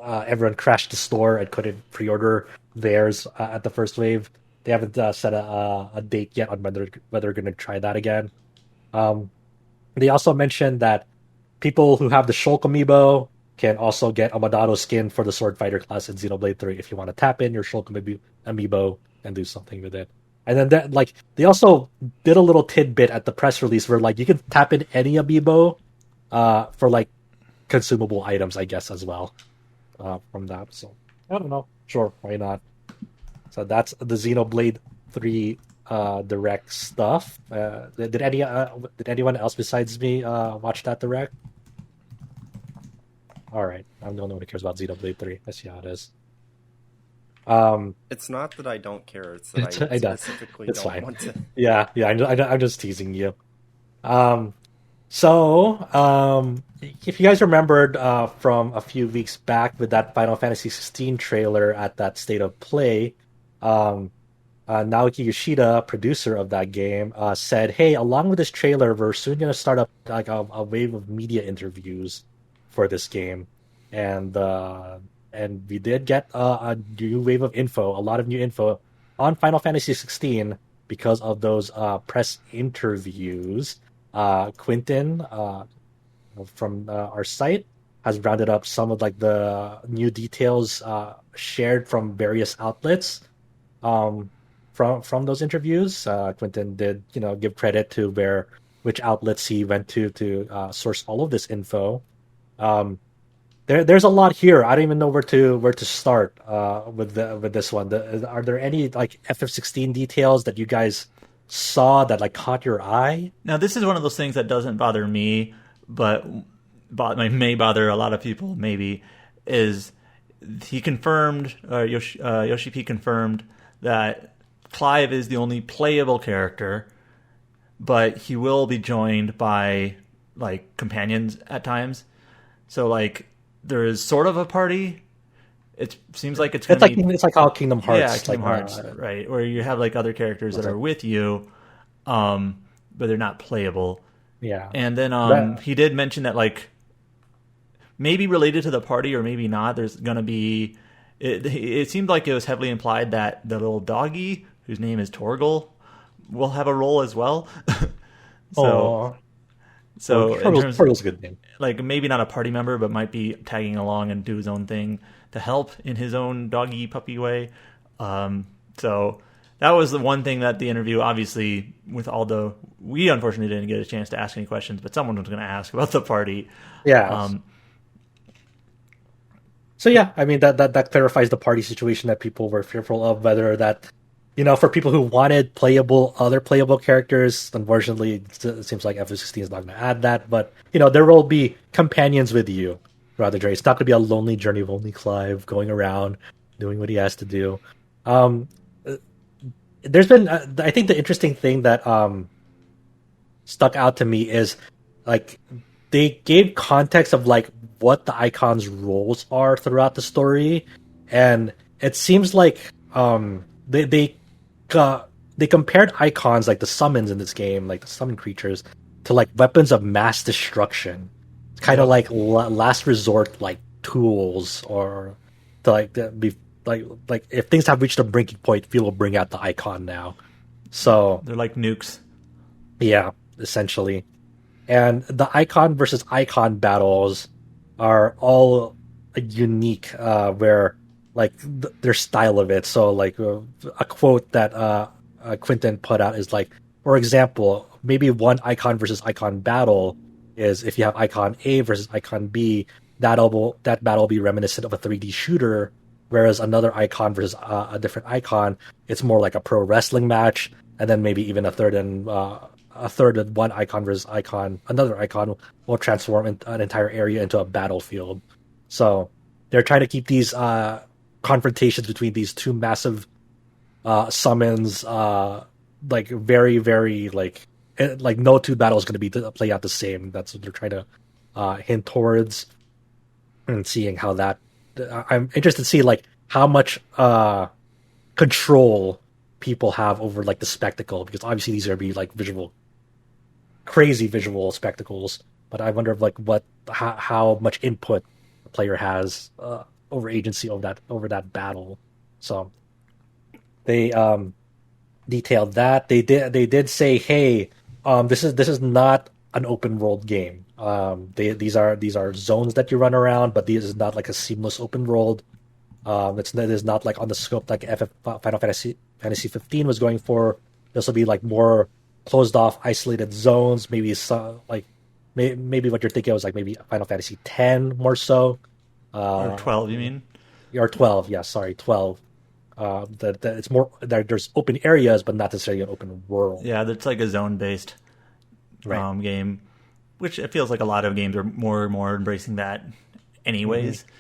everyone crashed the store and couldn't pre-order theirs at the first wave. They haven't set a date yet on whether they're going to try that again. They also mentioned that people who have the Shulk amiibo can also get a Monado skin for the Sword Fighter class in Xenoblade 3 if you want to tap in your Shulk amiibo and do something with it. And then they also did a little tidbit at the press release where you can tap in any amiibo for consumable items, I guess, as well from that. So I don't know. Sure, why not? So that's the Xenoblade 3 direct stuff. Did anyone else besides me watch that direct? All right, I'm the only one who cares about Xenoblade 3. I see how it is. It's not that I don't care. It's that I specifically it's don't fine. want to. Yeah. I'm just teasing you. If you guys remembered from a few weeks back with that Final Fantasy XVI trailer at that State of Play, Naoki Yoshida, producer of that game, said, "Hey, along with this trailer, we're soon going to start up a wave of media interviews for this game," and we did get a new wave of info, a lot of new info on Final Fantasy XVI because of those press interviews. Quentin from our site has rounded up some of the new details shared from various outlets from those interviews. Quentin did give credit to which outlets he went to source all of this info. There's a lot here. I don't even know where to start with this one. Are there any FF16 details that you guys saw that caught your eye? Now, this is one of those things that doesn't bother me, but may bother a lot of people. Maybe is he confirmed? Yoshi P confirmed that Clive is the only playable character, but he will be joined by companions at times. So there is sort of a party. It seems like it's like how Kingdom Hearts. Yeah, Kingdom Hearts, right? Where you have other characters that are with you, but they're not playable. Yeah. And then he did mention that maybe related to the party or maybe not. There's gonna be. It seemed like it was heavily implied that the little doggy, whose name is Torgal, will have a role as well. so Oh, well, so in terms Turtle's a good name. like maybe not a party member, but might be tagging along and do his own thing to help in his own doggy puppy way. So that was the one thing that the interview, obviously, with Aldo, we unfortunately didn't get a chance to ask any questions, but someone was going to ask about the party. Yeah. So yeah, I mean that clarifies the party situation that people were fearful of, whether that for people who wanted other playable characters, unfortunately, it seems like FF16 is not going to add that. But there will be companions with you throughout the journey. It's not going to be a lonely journey of only Clive going around doing what he has to do. There's been, I think, the interesting thing that stuck out to me is like they gave context of like what the icons' roles are throughout the story, and it seems like they compared icons like the summons in this game, like the summon creatures, to like weapons of mass destruction, kind of like last resort like tools, or to be like if things have reached a breaking point, people will bring out the icon now. So they're like nukes. Yeah, essentially. And the icon versus icon battles are all unique, where like their style of it. So like a quote that Quentin put out is like, for example, maybe one icon versus icon battle is if you have icon A versus icon B, that battle will be reminiscent of a 3D shooter, whereas another icon versus a different icon, it's more like a pro wrestling match, and then maybe even a third of one icon versus another icon will transform an entire area into a battlefield. So they're trying to keep these confrontations between these two massive summons like very, very like no two battles going to be play out the same. That's what they're trying to hint towards, and seeing how that. I'm interested to see like how much control people have over like the spectacle, because obviously these are going to be like crazy visual spectacles. But I wonder if like how much input the player has over agency over that battle. So they detailed that. They did say, hey, this is not an open world game. These are zones that you run around, but this is not like a seamless open world. It is not like on the scope like Final Fantasy 15 was going for. This will be like more closed off, isolated zones. Maybe some like maybe what you're thinking was like maybe Final Fantasy 10 more so. Or 12, you mean? Or 12, yeah, sorry, 12. That it's more there's open areas, but not necessarily an open world. Yeah, it's like a zone-based game, which it feels like a lot of games are more and more embracing that anyways. Mm-hmm.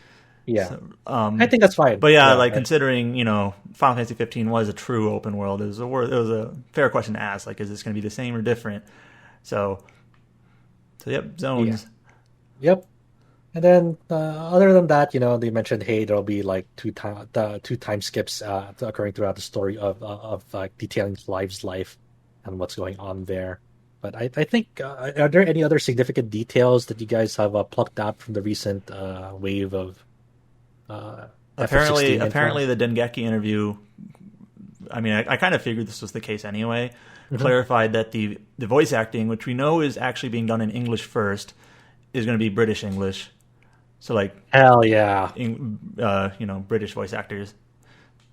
Yeah, so, I think that's fine. But yeah, like considering Final Fantasy 15 was a true open world, it was a fair question to ask. Like, is this going to be the same or different? So yep, zones. Yeah. Yep. And then other than that, they mentioned, hey, there'll be like two time skips occurring throughout the story of detailing Clive's life and what's going on there. But I think, are there any other significant details that you guys have plucked out from the recent wave of apparently the Dengeki interview, I mean, I kind of figured this was the case anyway, clarified that the voice acting, which we know is actually being done in English first, is going to be British English. So like, hell yeah, British voice actors,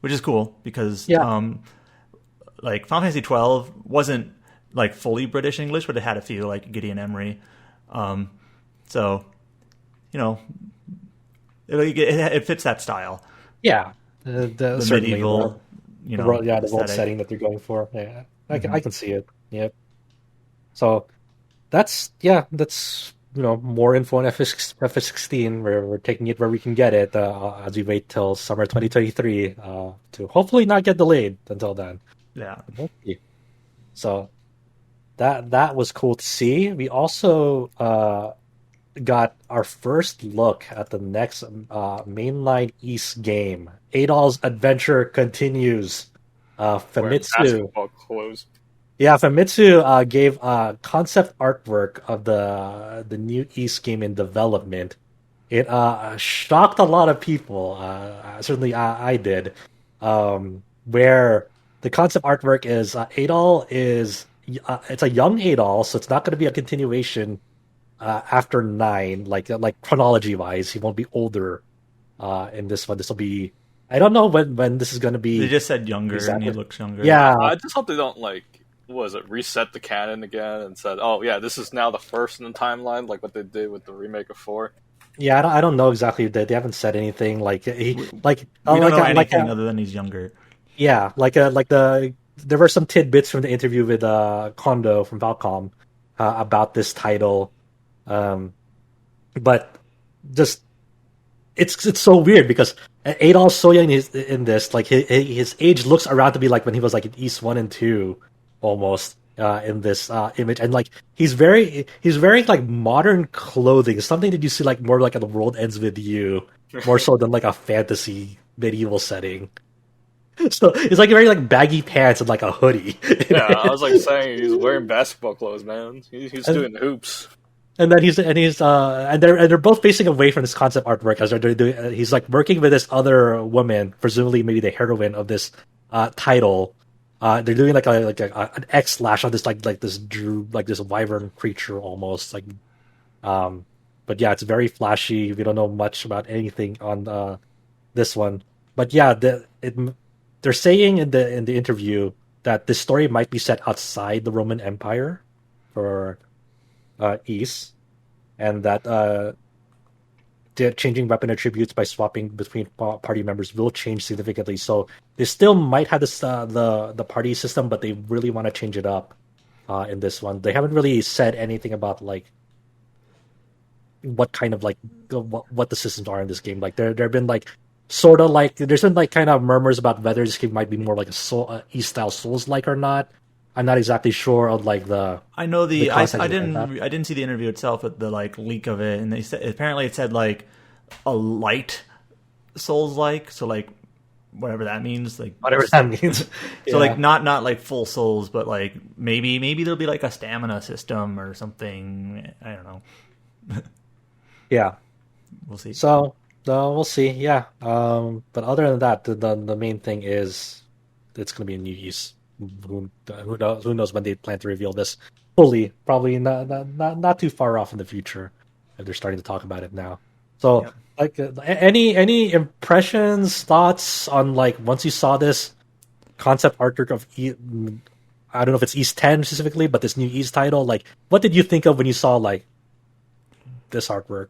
which is cool because like Final Fantasy 12 wasn't like fully British English, but it had a few like Gideon Emery. So it fits that style. Yeah, the medieval, the world setting that they're going for. Yeah, I can see it. Yep. So that's more info on FF16. We're taking it where we can get it as we wait till summer 2023 to hopefully not get delayed until then. Yeah. So that was cool to see. We also got our first look at the next mainline East game. Adol's adventure continues. Famitsu. Yeah, Famitsu gave concept artwork of the new East game in development. It shocked a lot of people. Certainly I did. Where the concept artwork is Adol is it's a young Adol, so it's not going to be a continuation after 9, like chronology wise. He won't be older in this one. This will be, I don't know when this is going to be. They just said younger, exactly. and he looks younger. Yeah, I just hope they don't reset the canon again and said, oh yeah, this is now the first in the timeline, like what they did with the remake of 4. yeah. I don't know exactly. They haven't said anything. Like he, like we don't know like anything other than he's younger. Yeah, there were some tidbits from the interview with Kondo from Valcom about this title, but just it's so weird because Adolf's so young in this. Like his age looks around to be like when he was like in East 1 and 2, almost in this image, and like he's wearing like modern clothing, something that you see like more like The World Ends With You, more so than like a fantasy medieval setting. So it's like wearing like baggy pants and like a hoodie. Yeah, I was like saying he's wearing basketball clothes, man. He's doing hoops. And then they're both facing away from this concept artwork as they're doing. He's like working with this other woman, presumably maybe the heroine of this title. They're doing like an X slash on this like this wyvern creature almost like. But yeah, it's very flashy. We don't know much about anything on this one. But yeah, they're saying in the interview that this story might be set outside the Roman Empire for East, and that the changing weapon attributes by swapping between party members will change significantly. So they still might have this the party system, but they really want to change it up in this one. They haven't really said anything about like what kind of like what the systems are in this game. Like there have been like sort of like there's been like kind of murmurs about whether this game might be more like a East style Souls like or not. I'm not exactly sure of like the. I know I didn't see the interview itself, but the like leak of it, and they said apparently it said like a light Souls like, so like whatever that means, like whatever that means. So Yeah. like not like full Souls, but like maybe there'll be like a stamina system or something. I don't know. Yeah, We'll see. so we'll see. Yeah, but other than that, the main thing is it's going to be a new East. Who knows? Who knows when they plan to reveal this fully? Probably not too far off in the future if they're starting to talk about it now. So, Yeah. like, any impressions, thoughts on like once you saw this concept artwork of I don't know if it's East 10 specifically, but this new East title, like, what did you think of when you saw like this artwork?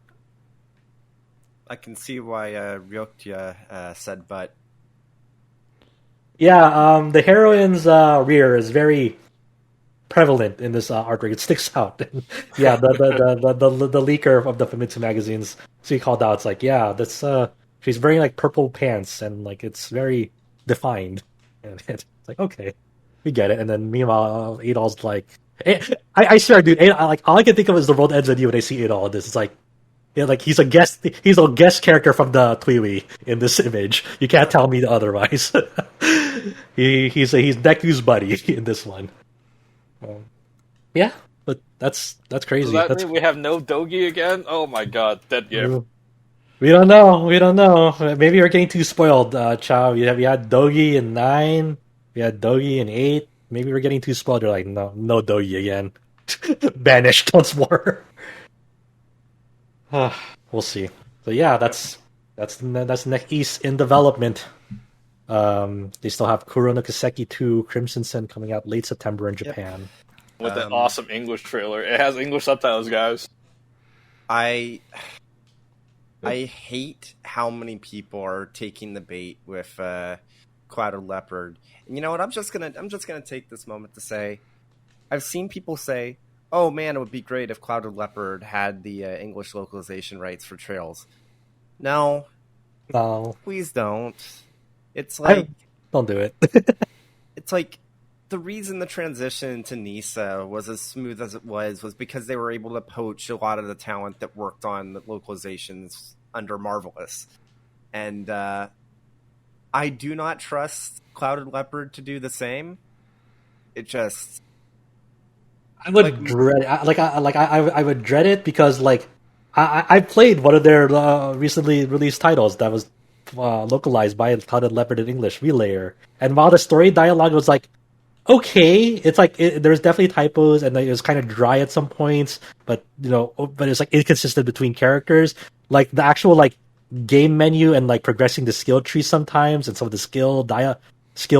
I can see why Ryokya said, but Yeah, the heroine's rear is very prevalent in this artwork. It sticks out. Yeah, the leaker of the Famitsu magazines, so he called out. It's like, yeah, that's she's wearing like purple pants and like it's very defined. And it's like, okay, we get it. And then meanwhile, Adol's like, I swear, dude, like all I can think of is The World Ends With You when I see Adol. This is like. Yeah, like he's a guest character from the Twiwi in this image. You can't tell me otherwise. he's Deku's buddy in this one. Yeah, but that's crazy. Does that mean we have no Dogi again? Oh my god, dead gift. We don't know. Maybe we're getting too spoiled, Chow. We had Dogi in 9. We had Dogi in 8. Maybe we're getting too spoiled. They're like, no Dogi again. Banished once more. We'll see. So yeah, that's next East in development. They still have Kuro no Kiseki 2 Crimson Sin coming out late September in Japan. With an awesome English trailer. It has English subtitles, guys. I hate how many people are taking the bait with Clouded Leopard. And you know what? I'm just gonna take this moment to say, I've seen people say, "Oh man, it would be great if Clouded Leopard had the English localization rights for Trails." No, please don't. It's like don't do it. it's like the reason the transition to Nisa was as smooth as it was because they were able to poach a lot of the talent that worked on the localizations under Marvelous. And I do not trust Clouded Leopard to do the same. It just... I would dread it. I would dread it because like I played one of their recently released titles that was localized by Clouded Leopard in English, Relayer. And while the story dialogue was like okay, it's like there's definitely typos and like, it was kind of dry at some points, but but it's like inconsistent between characters. Like the actual like game menu and like progressing the skill tree sometimes, and some of the skill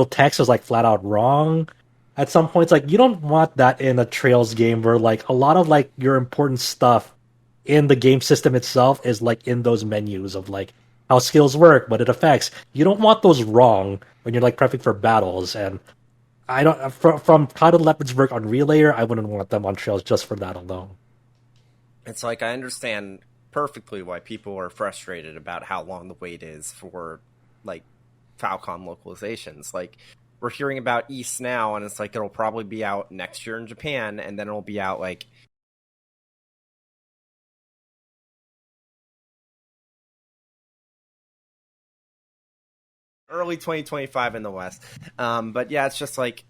text was like flat out wrong at some points. Like you don't want that in a Trails game where like a lot of like your important stuff in the game system itself is like in those menus of like how skills work, what it affects. You don't want those wrong when you're like prepping for battles. And I don't from Clouded Leopard's work on Relayer, I wouldn't want them on Trails just for that alone. It's like I understand perfectly why people are frustrated about how long the wait is for like Falcom localizations. Like we're hearing about East now, and it's like it'll probably be out next year in Japan, and then it'll be out like early 2025 in the West. But yeah, it's just like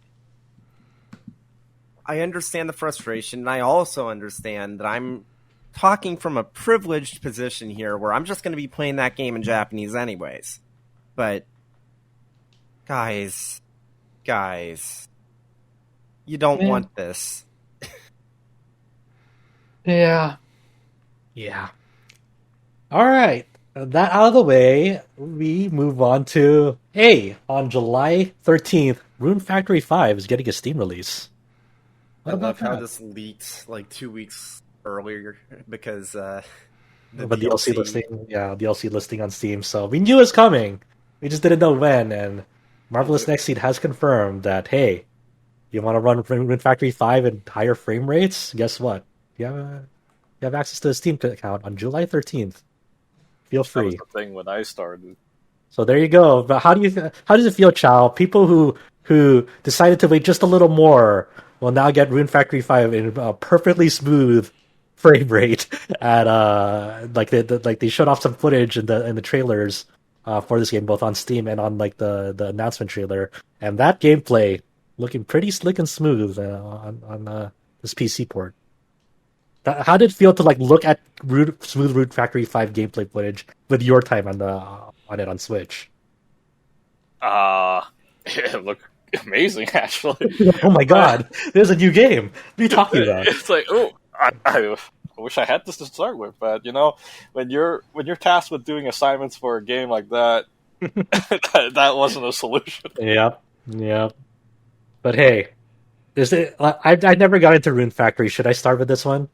I understand the frustration, and I also understand that I'm talking from a privileged position here where I'm just going to be playing that game in Japanese anyways. But guys, you don't want this. Yeah. All right. That out of the way, we move on to on July 13th, Rune Factory 5 is getting a Steam release. I love how this leaked like 2 weeks earlier because the DLC listing, DLC listing on Steam. So we knew it was coming. We just didn't know when. And Marvelous Next Seed has confirmed that you want to run Rune Factory 5 in higher frame rates? Guess what? You have access to the Steam account on July 13th. Feel free. That was the thing when I started. So there you go. But how does it feel, Chow? People who decided to wait just a little more will now get Rune Factory 5 in a perfectly smooth frame rate at they showed off some footage in the trailers for this game, both on Steam and on like the announcement trailer, and that gameplay looking pretty slick and smooth on this PC port. How did it feel to like look at smooth Rune Factory 5 gameplay footage with your time on Switch? It looked amazing, actually. Oh my god, there's a new game. What are you talking about? It's like, I wish I had this to start with, but when you're tasked with doing assignments for a game like that, that wasn't a solution. Yep. But hey, I never got into Rune Factory. Should I start with this one?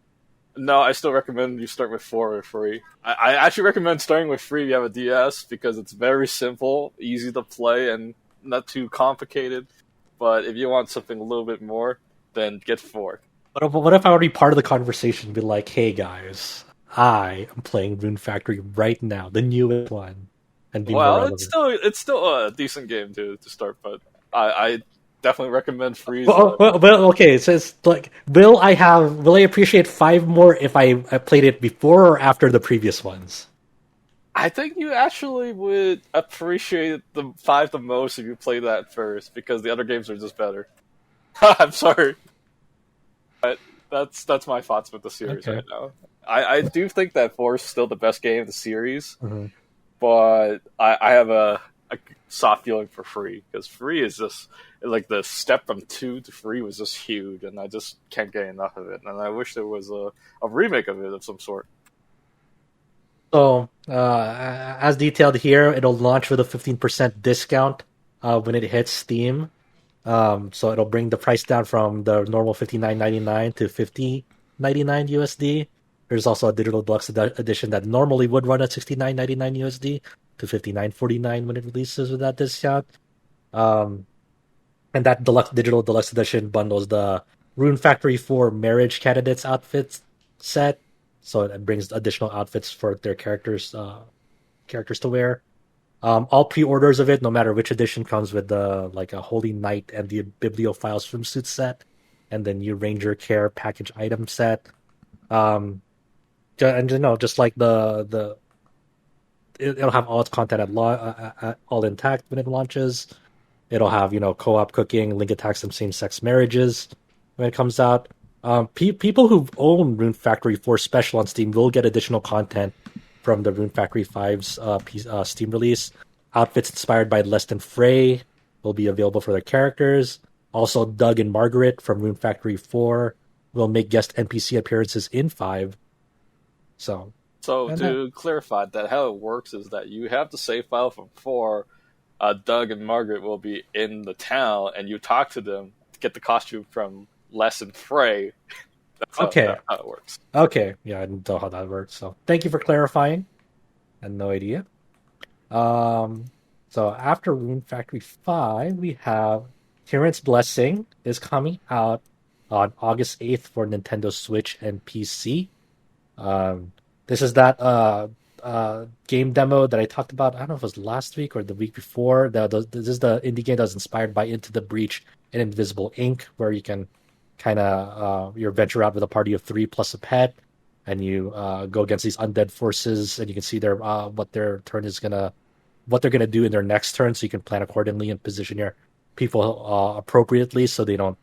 No, I still recommend you start with 4 or 3. I actually recommend starting with 3 if you have a DS, because it's very simple, easy to play, and not too complicated. But if you want something a little bit more, then get 4. But what if I would be part of the conversation and be like, hey guys, I am playing Rune Factory right now, the newest one. And be more relevant. It's still a decent game to start, but I definitely recommend Freeze. Well, okay. So it's like, will I appreciate 5 more if I played it before or after the previous ones? I think you actually would appreciate the 5 the most if you play that first, because the other games are just better. I'm sorry, but that's my thoughts with the series right now. I do think that 4 is still the best game of the series, but I have a soft feeling for 3, because 3 is just like the step from 2 to 3 was just huge, and I just can't get enough of it. And I wish there was a remake of it of some sort. So, as detailed here, it'll launch with a 15% discount when it hits Steam. So it'll bring the price down from the normal $59.99 to $50.99 USD. There's also a digital deluxe edition that normally would run at $69.99 USD to $59.49 when it releases with that discount. And that digital deluxe edition bundles the Rune Factory 4 Marriage Candidates outfits set, so it brings additional outfits for their characters to wear. All pre-orders of it, no matter which edition, comes with a Holy Knight and the Bibliophiles swimsuit set, and the new Ranger Care package item set. And just like it'll have all its content all intact when it launches. It'll have, co-op cooking, link attacks, and same-sex marriages when it comes out. People who own Rune Factory 4 Special on Steam will get additional content from the Rune Factory 5's Steam release. Outfits inspired by Less Than Frey will be available for their characters. Also, Doug and Margaret from Rune Factory 4 will make guest NPC appearances in 5. So to clarify, that how it works is that you have the save file from 4. Doug and Margaret will be in the town, and you talk to them to get the costume from Les and Frey. That's how it works. Okay. Yeah, I didn't know how that works. So thank you for clarifying. I had no idea. So after Rune Factory 5, we have Tyrant's Blessing is coming out on August 8th for Nintendo Switch and PC. This is that game demo that I talked about. I don't know if it was last week or the week before. This is the indie game that was inspired by Into the Breach and Invisible Ink, where you can kind of you venture out with a party of 3 plus a pet, and you go against these undead forces, and you can see their what they're gonna do in their next turn, so you can plan accordingly and position your people appropriately so they don't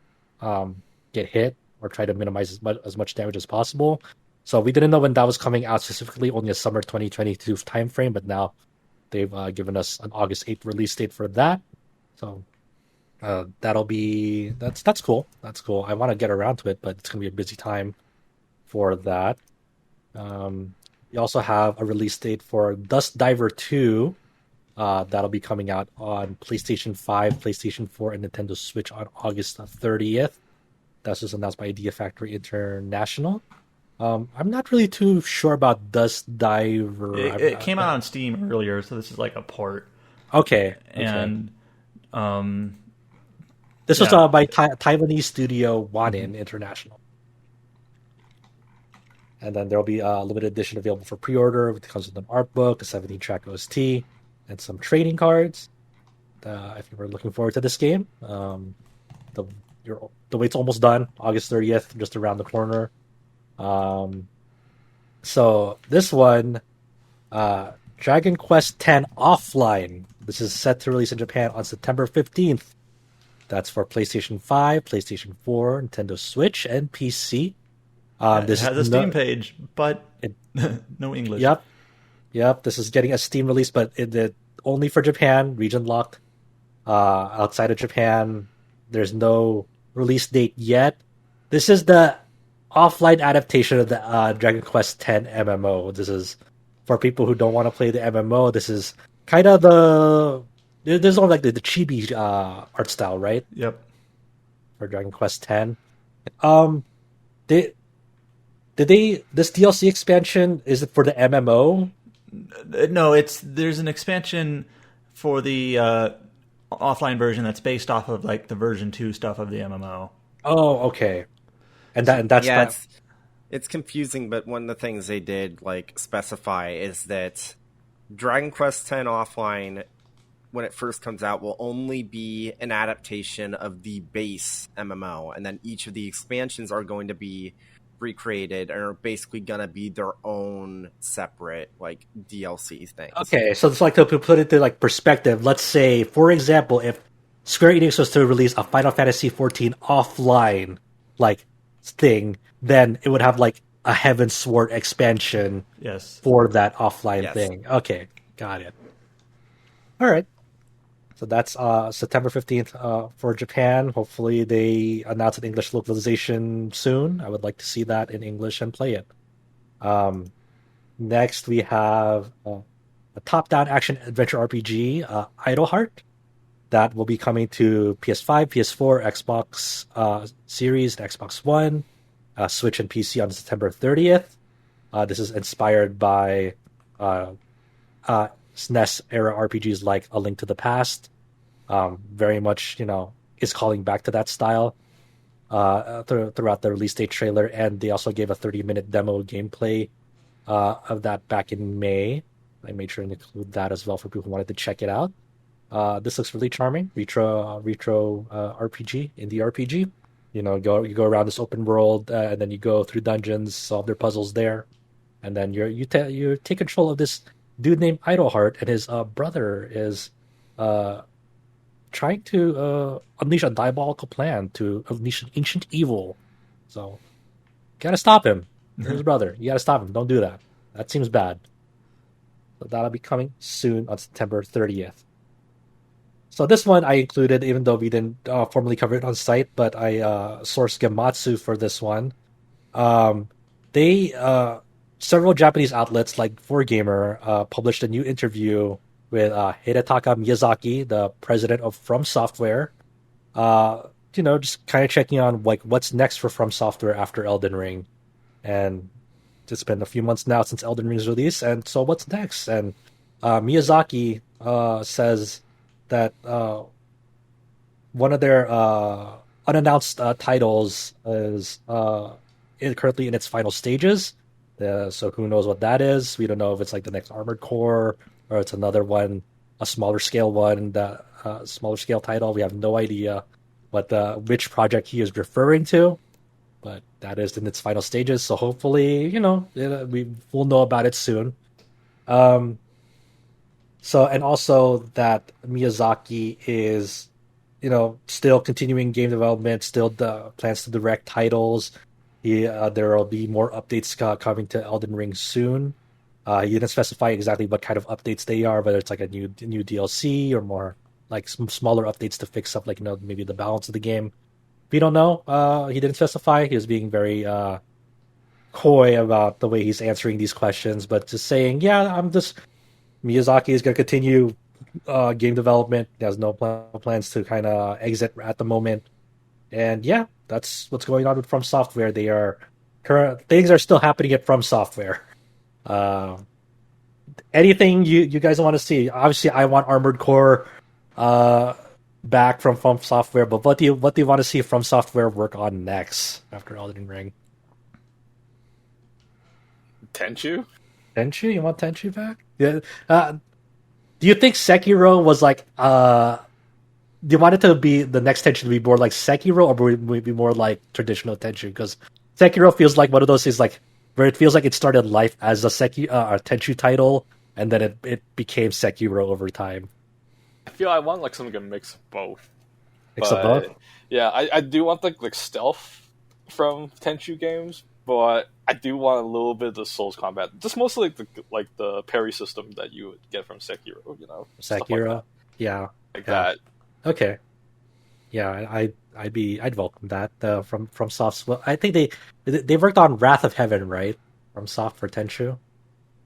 get hit or try to minimize as much damage as possible. So we didn't know when that was coming out specifically, only a summer 2022 timeframe, but now they've given us an August 8th release date for that. So that's cool. That's cool. I want to get around to it, but it's gonna be a busy time for that. We also have a release date for Dust Diver 2. That'll be coming out on PlayStation 5, PlayStation 4, and Nintendo Switch on August 30th. That's just announced by Idea Factory International. I'm not really too sure about Dust Diver. It came out on Steam earlier, so this is like a port. Okay. And this was by Taiwanese studio Wanin International. And then there'll be a limited edition available for pre-order. It comes with an art book, a 17-track OST, and some trading cards. If you were looking forward to this game, the wait's almost done. August 30th, just around the corner. So this one, Dragon Quest X Offline. This is set to release in Japan on September 15th. That's for PlayStation 5, PlayStation 4, Nintendo Switch, and PC. This has a Steam page, but no English. Yep. This is getting a Steam release, but only for Japan, region locked. Outside of Japan, there's no release date yet. This is the offline adaptation of the Dragon Quest X MMO. This is for people who don't want to play the MMO. This is kind of there's all like the chibi art style, right? Yep. For Dragon Quest X. This DLC expansion, is it for the MMO? No, there's an expansion for the offline version that's based off of like the version 2 stuff of the MMO. Oh, okay. That's it's confusing, but one of the things they did like specify is that Dragon Quest X Offline, when it first comes out, will only be an adaptation of the base MMO, and then each of the expansions are going to be recreated and are basically going to be their own separate like DLC things. Okay, so it's like to put it to like perspective. Let's say, for example, if Square Enix was to release a Final Fantasy XIV offline like thing, then it would have like a Heaven Sword expansion for that offline thing. Okay, got it. All right. So that's September 15th for Japan. Hopefully they announce an English localization soon. I would like to see that in English and play it. Next, we have a top-down action adventure RPG, Airoheart, that will be coming to PS5, PS4, Xbox Series, and Xbox One, Switch, and PC on September 30th. This is inspired by SNES era RPGs like A Link to the Past. Very much, is calling back to that style throughout the release date trailer, and they also gave a 30-minute demo gameplay of that back in May. I made sure to include that as well for people who wanted to check it out. This looks really charming. Retro RPG, indie RPG. You go around this open world, and then you go through dungeons, solve their puzzles there, and then you take control of this dude named Idleheart, and his brother is trying to unleash a diabolical plan to unleash an ancient evil. So, gotta stop him. His brother. You gotta stop him. Don't do that. That seems bad. So that'll be coming soon on September 30th. So this one I included, even though we didn't formally cover it on site, but I sourced Gematsu for this one. Um, they several Japanese outlets like 4Gamer published a new interview with Hidetaka Miyazaki, the president of FromSoftware. Just kind of checking on like what's next for FromSoftware after Elden Ring, and it's been a few months now since Elden Ring's release, and so what's next? And Miyazaki says that one of their unannounced titles is currently in its final stages. So who knows what that is? We don't know if it's like the next Armored Core or it's another one, a smaller scale one, that smaller scale title. We have no idea which project he is referring to, but that is in its final stages. So hopefully, we will know about it soon. And also that Miyazaki is, still continuing game development, still the plans to direct titles. There will be more updates coming to Elden Ring soon. He didn't specify exactly what kind of updates they are, whether it's like a new DLC or more like some smaller updates to fix up, like maybe the balance of the game. We don't know. He didn't specify. He was being very coy about the way he's answering these questions, but just saying, yeah, Miyazaki is going to continue game development. He has no plans to kind of exit at the moment. And yeah, that's what's going on with FromSoftware. Things are still happening at FromSoftware. Anything you guys want to see? Obviously, I want Armored Core back from FromSoftware, but what do you want to see FromSoftware work on next after Elden Ring? Tenchu? Tenchu? You want Tenchu back? Yeah. Do you think Sekiro was like? Do you want it to be the next Tenchu to be more like Sekiro, or would it be more like traditional Tenchu? Because Sekiro feels like one of those things like where it feels like it started life as a Tenchu title, and then it became Sekiro over time. I feel I want like something to mix of both. Mix of both? Yeah, I do want like stealth from Tenchu games, but I do want a little bit of the Souls combat. Just mostly like the parry system that you would get from Sekiro, Sekiro? Like Yeah. that. Okay. Yeah, I'd welcome that from Soft. Well, I think they worked on Wrath of Heaven, right? From Soft for Tenchu.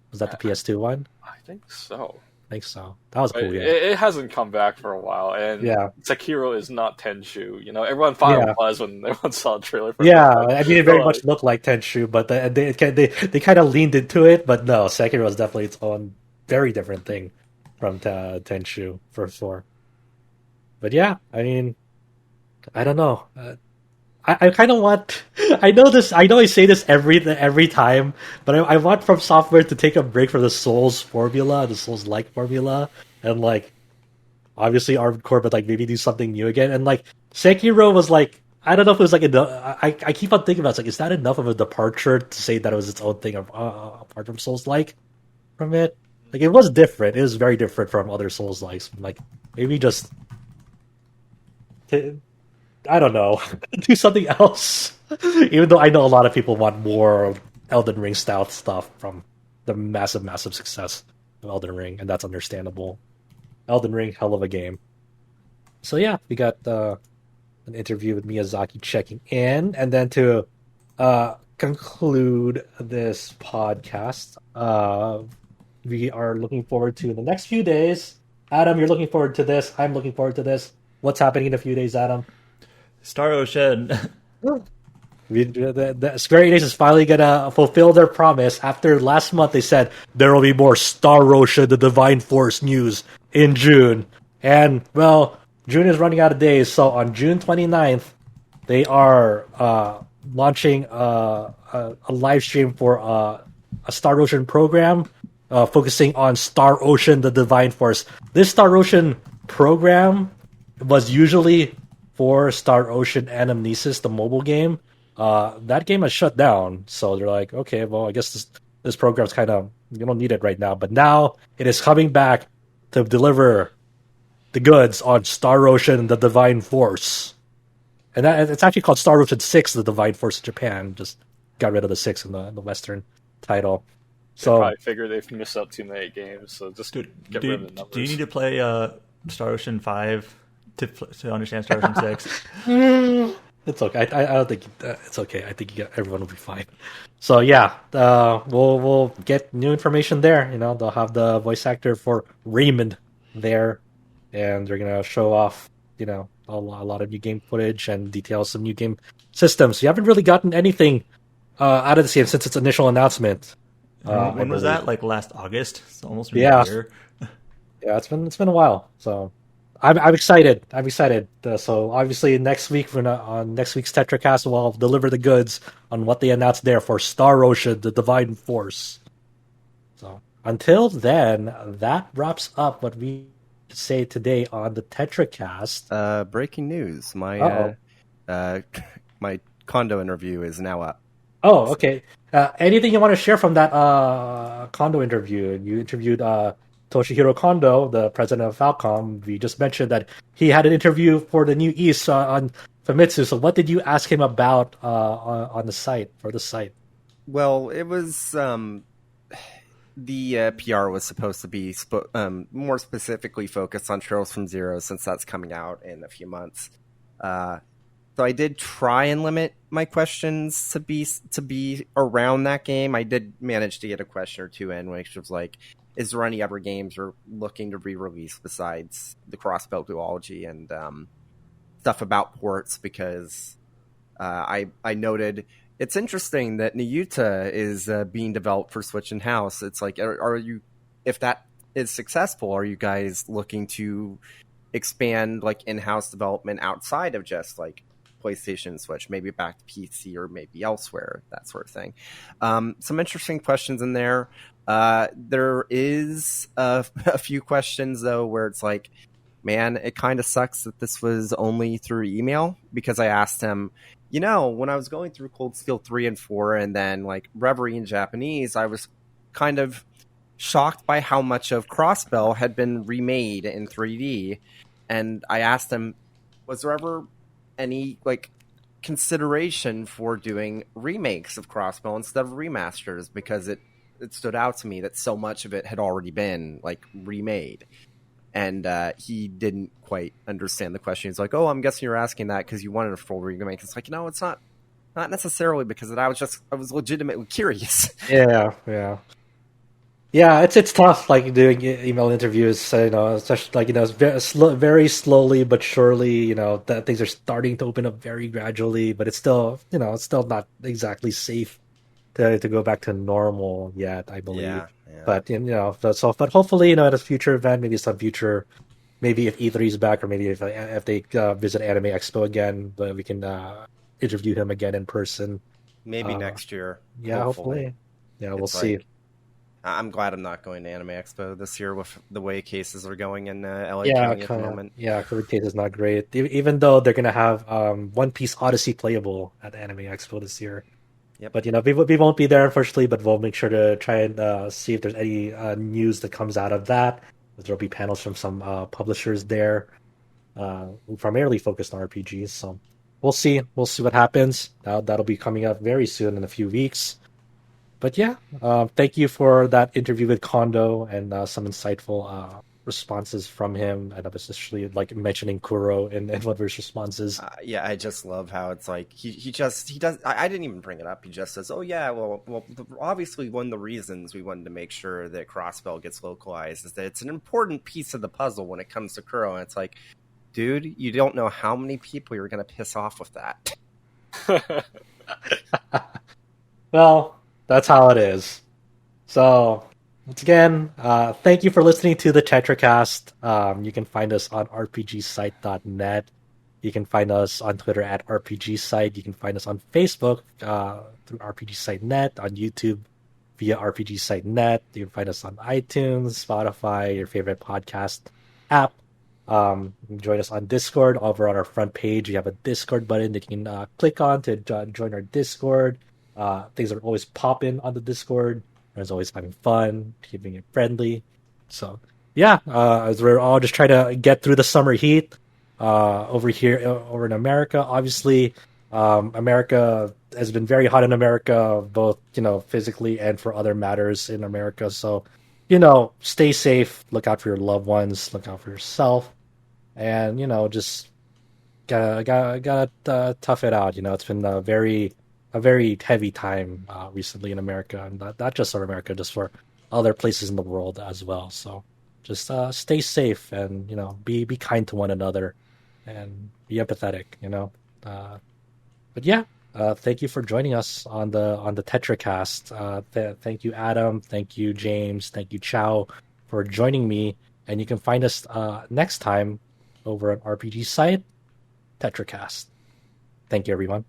Was that the PS2 one? I think so. I think so. That was cool. Yeah. It hasn't come back for a while, and Sekiro is not Tenchu. Everyone thought it was when everyone saw the trailer. For I mean, it very much looked like Tenchu, but they kind of leaned into it. But no, Sekiro is definitely its own very different thing from Tenchu for sure. But yeah, I mean, I don't know. I kind of want. I know this. I know I say this every time, but I want FromSoftware to take a break from the Souls formula, the Souls-like formula, and like obviously Armored Core, but like maybe do something new again. And like Sekiro was like, I don't know if it was like I keep on thinking about it, it's like, is that enough of a departure to say that it was its own thing apart from Souls-like from it? Like it was different. It was very different from other Souls-likes. Like maybe just. I don't know, do something else. Even though I know a lot of people want more Elden Ring style stuff from the massive, massive success of Elden Ring, and that's understandable. Elden Ring, hell of a game. So yeah, we got an interview with Miyazaki checking in, and then to conclude this podcast, we are looking forward to the next few days. Adam, you're looking forward to this. I'm looking forward to this. What's happening in a few days, Adam? Star Ocean. The Square Enix is finally gonna fulfill their promise. After last month, they said there will be more Star Ocean: The Divine Force news in June. And, well, June is running out of days, so on June 29th, they are launching a live stream for a Star Ocean program focusing on Star Ocean: The Divine Force. This Star Ocean program was usually for Star Ocean Anamnesis, the mobile game. That game has shut down, so they're like, okay, well, I guess this program's kind of, you don't need it right now. But now it is coming back to deliver the goods on Star Ocean: The Divine Force. And it's actually called Star Ocean 6, The Divine Force in Japan. Just got rid of the 6 in the Western title. They So probably figure they've missed out too many games, so just get rid of the numbers. Do you need to play Star Ocean 5 to understand Star Ocean 6? it's okay. I don't think it's okay. I think everyone will be fine. So yeah, we'll get new information there. They'll have the voice actor for Raymond there, and they're gonna show off a lot of new game footage and details of new game systems. You haven't really gotten anything out of this game since its initial announcement. When was that? Like last August? It's almost been Yeah. a year. Yeah, it's been a while. So I'm excited. I'm excited. So obviously next week on next week's Tetracast we'll deliver the goods on what they announced there for Star Ocean: The Divine Force. So until then, that wraps up what we say today on the Tetracast. Breaking news. My my Kondo interview is now up. Oh, okay. Anything you want to share from that Kondo interview? You interviewed Toshihiro Kondo, the president of Falcom. We just mentioned that he had an interview for the New East on Famitsu. So what did you ask him about on the site, for the site? Well, it was the PR was supposed to be more specifically focused on Trails from Zero, since that's coming out in a few months. So I did try and limit my questions to be around that game. I did manage to get a question or two in, which was like, is there any other games you're looking to re-release besides the Crossbell duology and stuff about ports? Because I noted it's interesting that Nayuta is being developed for Switch in-house. It's like, are you, if that is successful, are you guys looking to expand like in-house development outside of just like PlayStation and Switch, maybe back to PC or maybe elsewhere, that sort of thing? Some interesting questions in there. There is a few questions though where it's like, man, it kind of sucks that this was only through email, because I asked him, when I was going through Cold Steel 3 and 4 and then like Reverie in Japanese, I was kind of shocked by how much of Crossbell had been remade in 3D. And I asked him, was there ever any like consideration for doing remakes of Crossbell instead of remasters? Because it stood out to me that so much of it had already been like remade. And he didn't quite understand the question. He's like, "Oh, I'm guessing you're asking that because you wanted a full remake." It's like, no, it's not necessarily, because I was legitimately curious. Yeah. It's tough, like doing email interviews. Especially like it's very slowly but surely. That things are starting to open up very gradually, but it's still it's still not exactly safe to go back to normal yet, I believe. Yeah. But but hopefully at a future event, maybe if E3 is back, or maybe if they visit Anime Expo again, but we can interview him again in person. Maybe next year. Yeah, hopefully. Yeah, we'll see. I'm glad I'm not going to Anime Expo this year with the way cases are going in LA County at the moment. Yeah, COVID case is not great. Even though they're going to have One Piece Odyssey playable at Anime Expo this year. Yep. But we won't be there, unfortunately, but we'll make sure to try and see if there's any news that comes out of that. There'll be panels from some publishers there, primarily focused on RPGs. So we'll see what happens. That'll be coming up very soon, in a few weeks. But yeah, thank you for that interview with Kondo and some insightful responses from him, and especially like mentioning Kuro and one of his responses. Yeah, I just love how it's like he does. I didn't even bring it up. He just says, "Oh yeah, well, obviously one of the reasons we wanted to make sure that Crossbell gets localized is that it's an important piece of the puzzle when it comes to Kuro." And it's like, dude, you don't know how many people you're going to piss off with that. Well, that's how it is. So, once again, thank you for listening to the Tetracast. You can find us on rpgsite.net. You can find us on Twitter at rpgsite. You can find us on Facebook through rpgsite.net, on YouTube via rpgsite.net. You can find us on iTunes, Spotify, your favorite podcast app. You can join us on Discord. Over on our front page, we have a Discord button that you can click on to join our Discord. Things are always popping on the Discord. Everyone's always having fun, keeping it friendly. So, yeah, as we're all just trying to get through the summer heat over here, over in America. Obviously, America has been very hot in America, both physically and for other matters in America. So, stay safe, look out for your loved ones, look out for yourself, and just gotta tough it out. It's been a very heavy time recently in America, and not just for America, just for other places in the world as well. So just stay safe and be kind to one another and be empathetic. But yeah, thank you for joining us on the Tetracast. Thank you, Adam. Thank you, James. Thank you, Chow, for joining me. And you can find us next time over at RPG site Tetracast. Thank you, everyone.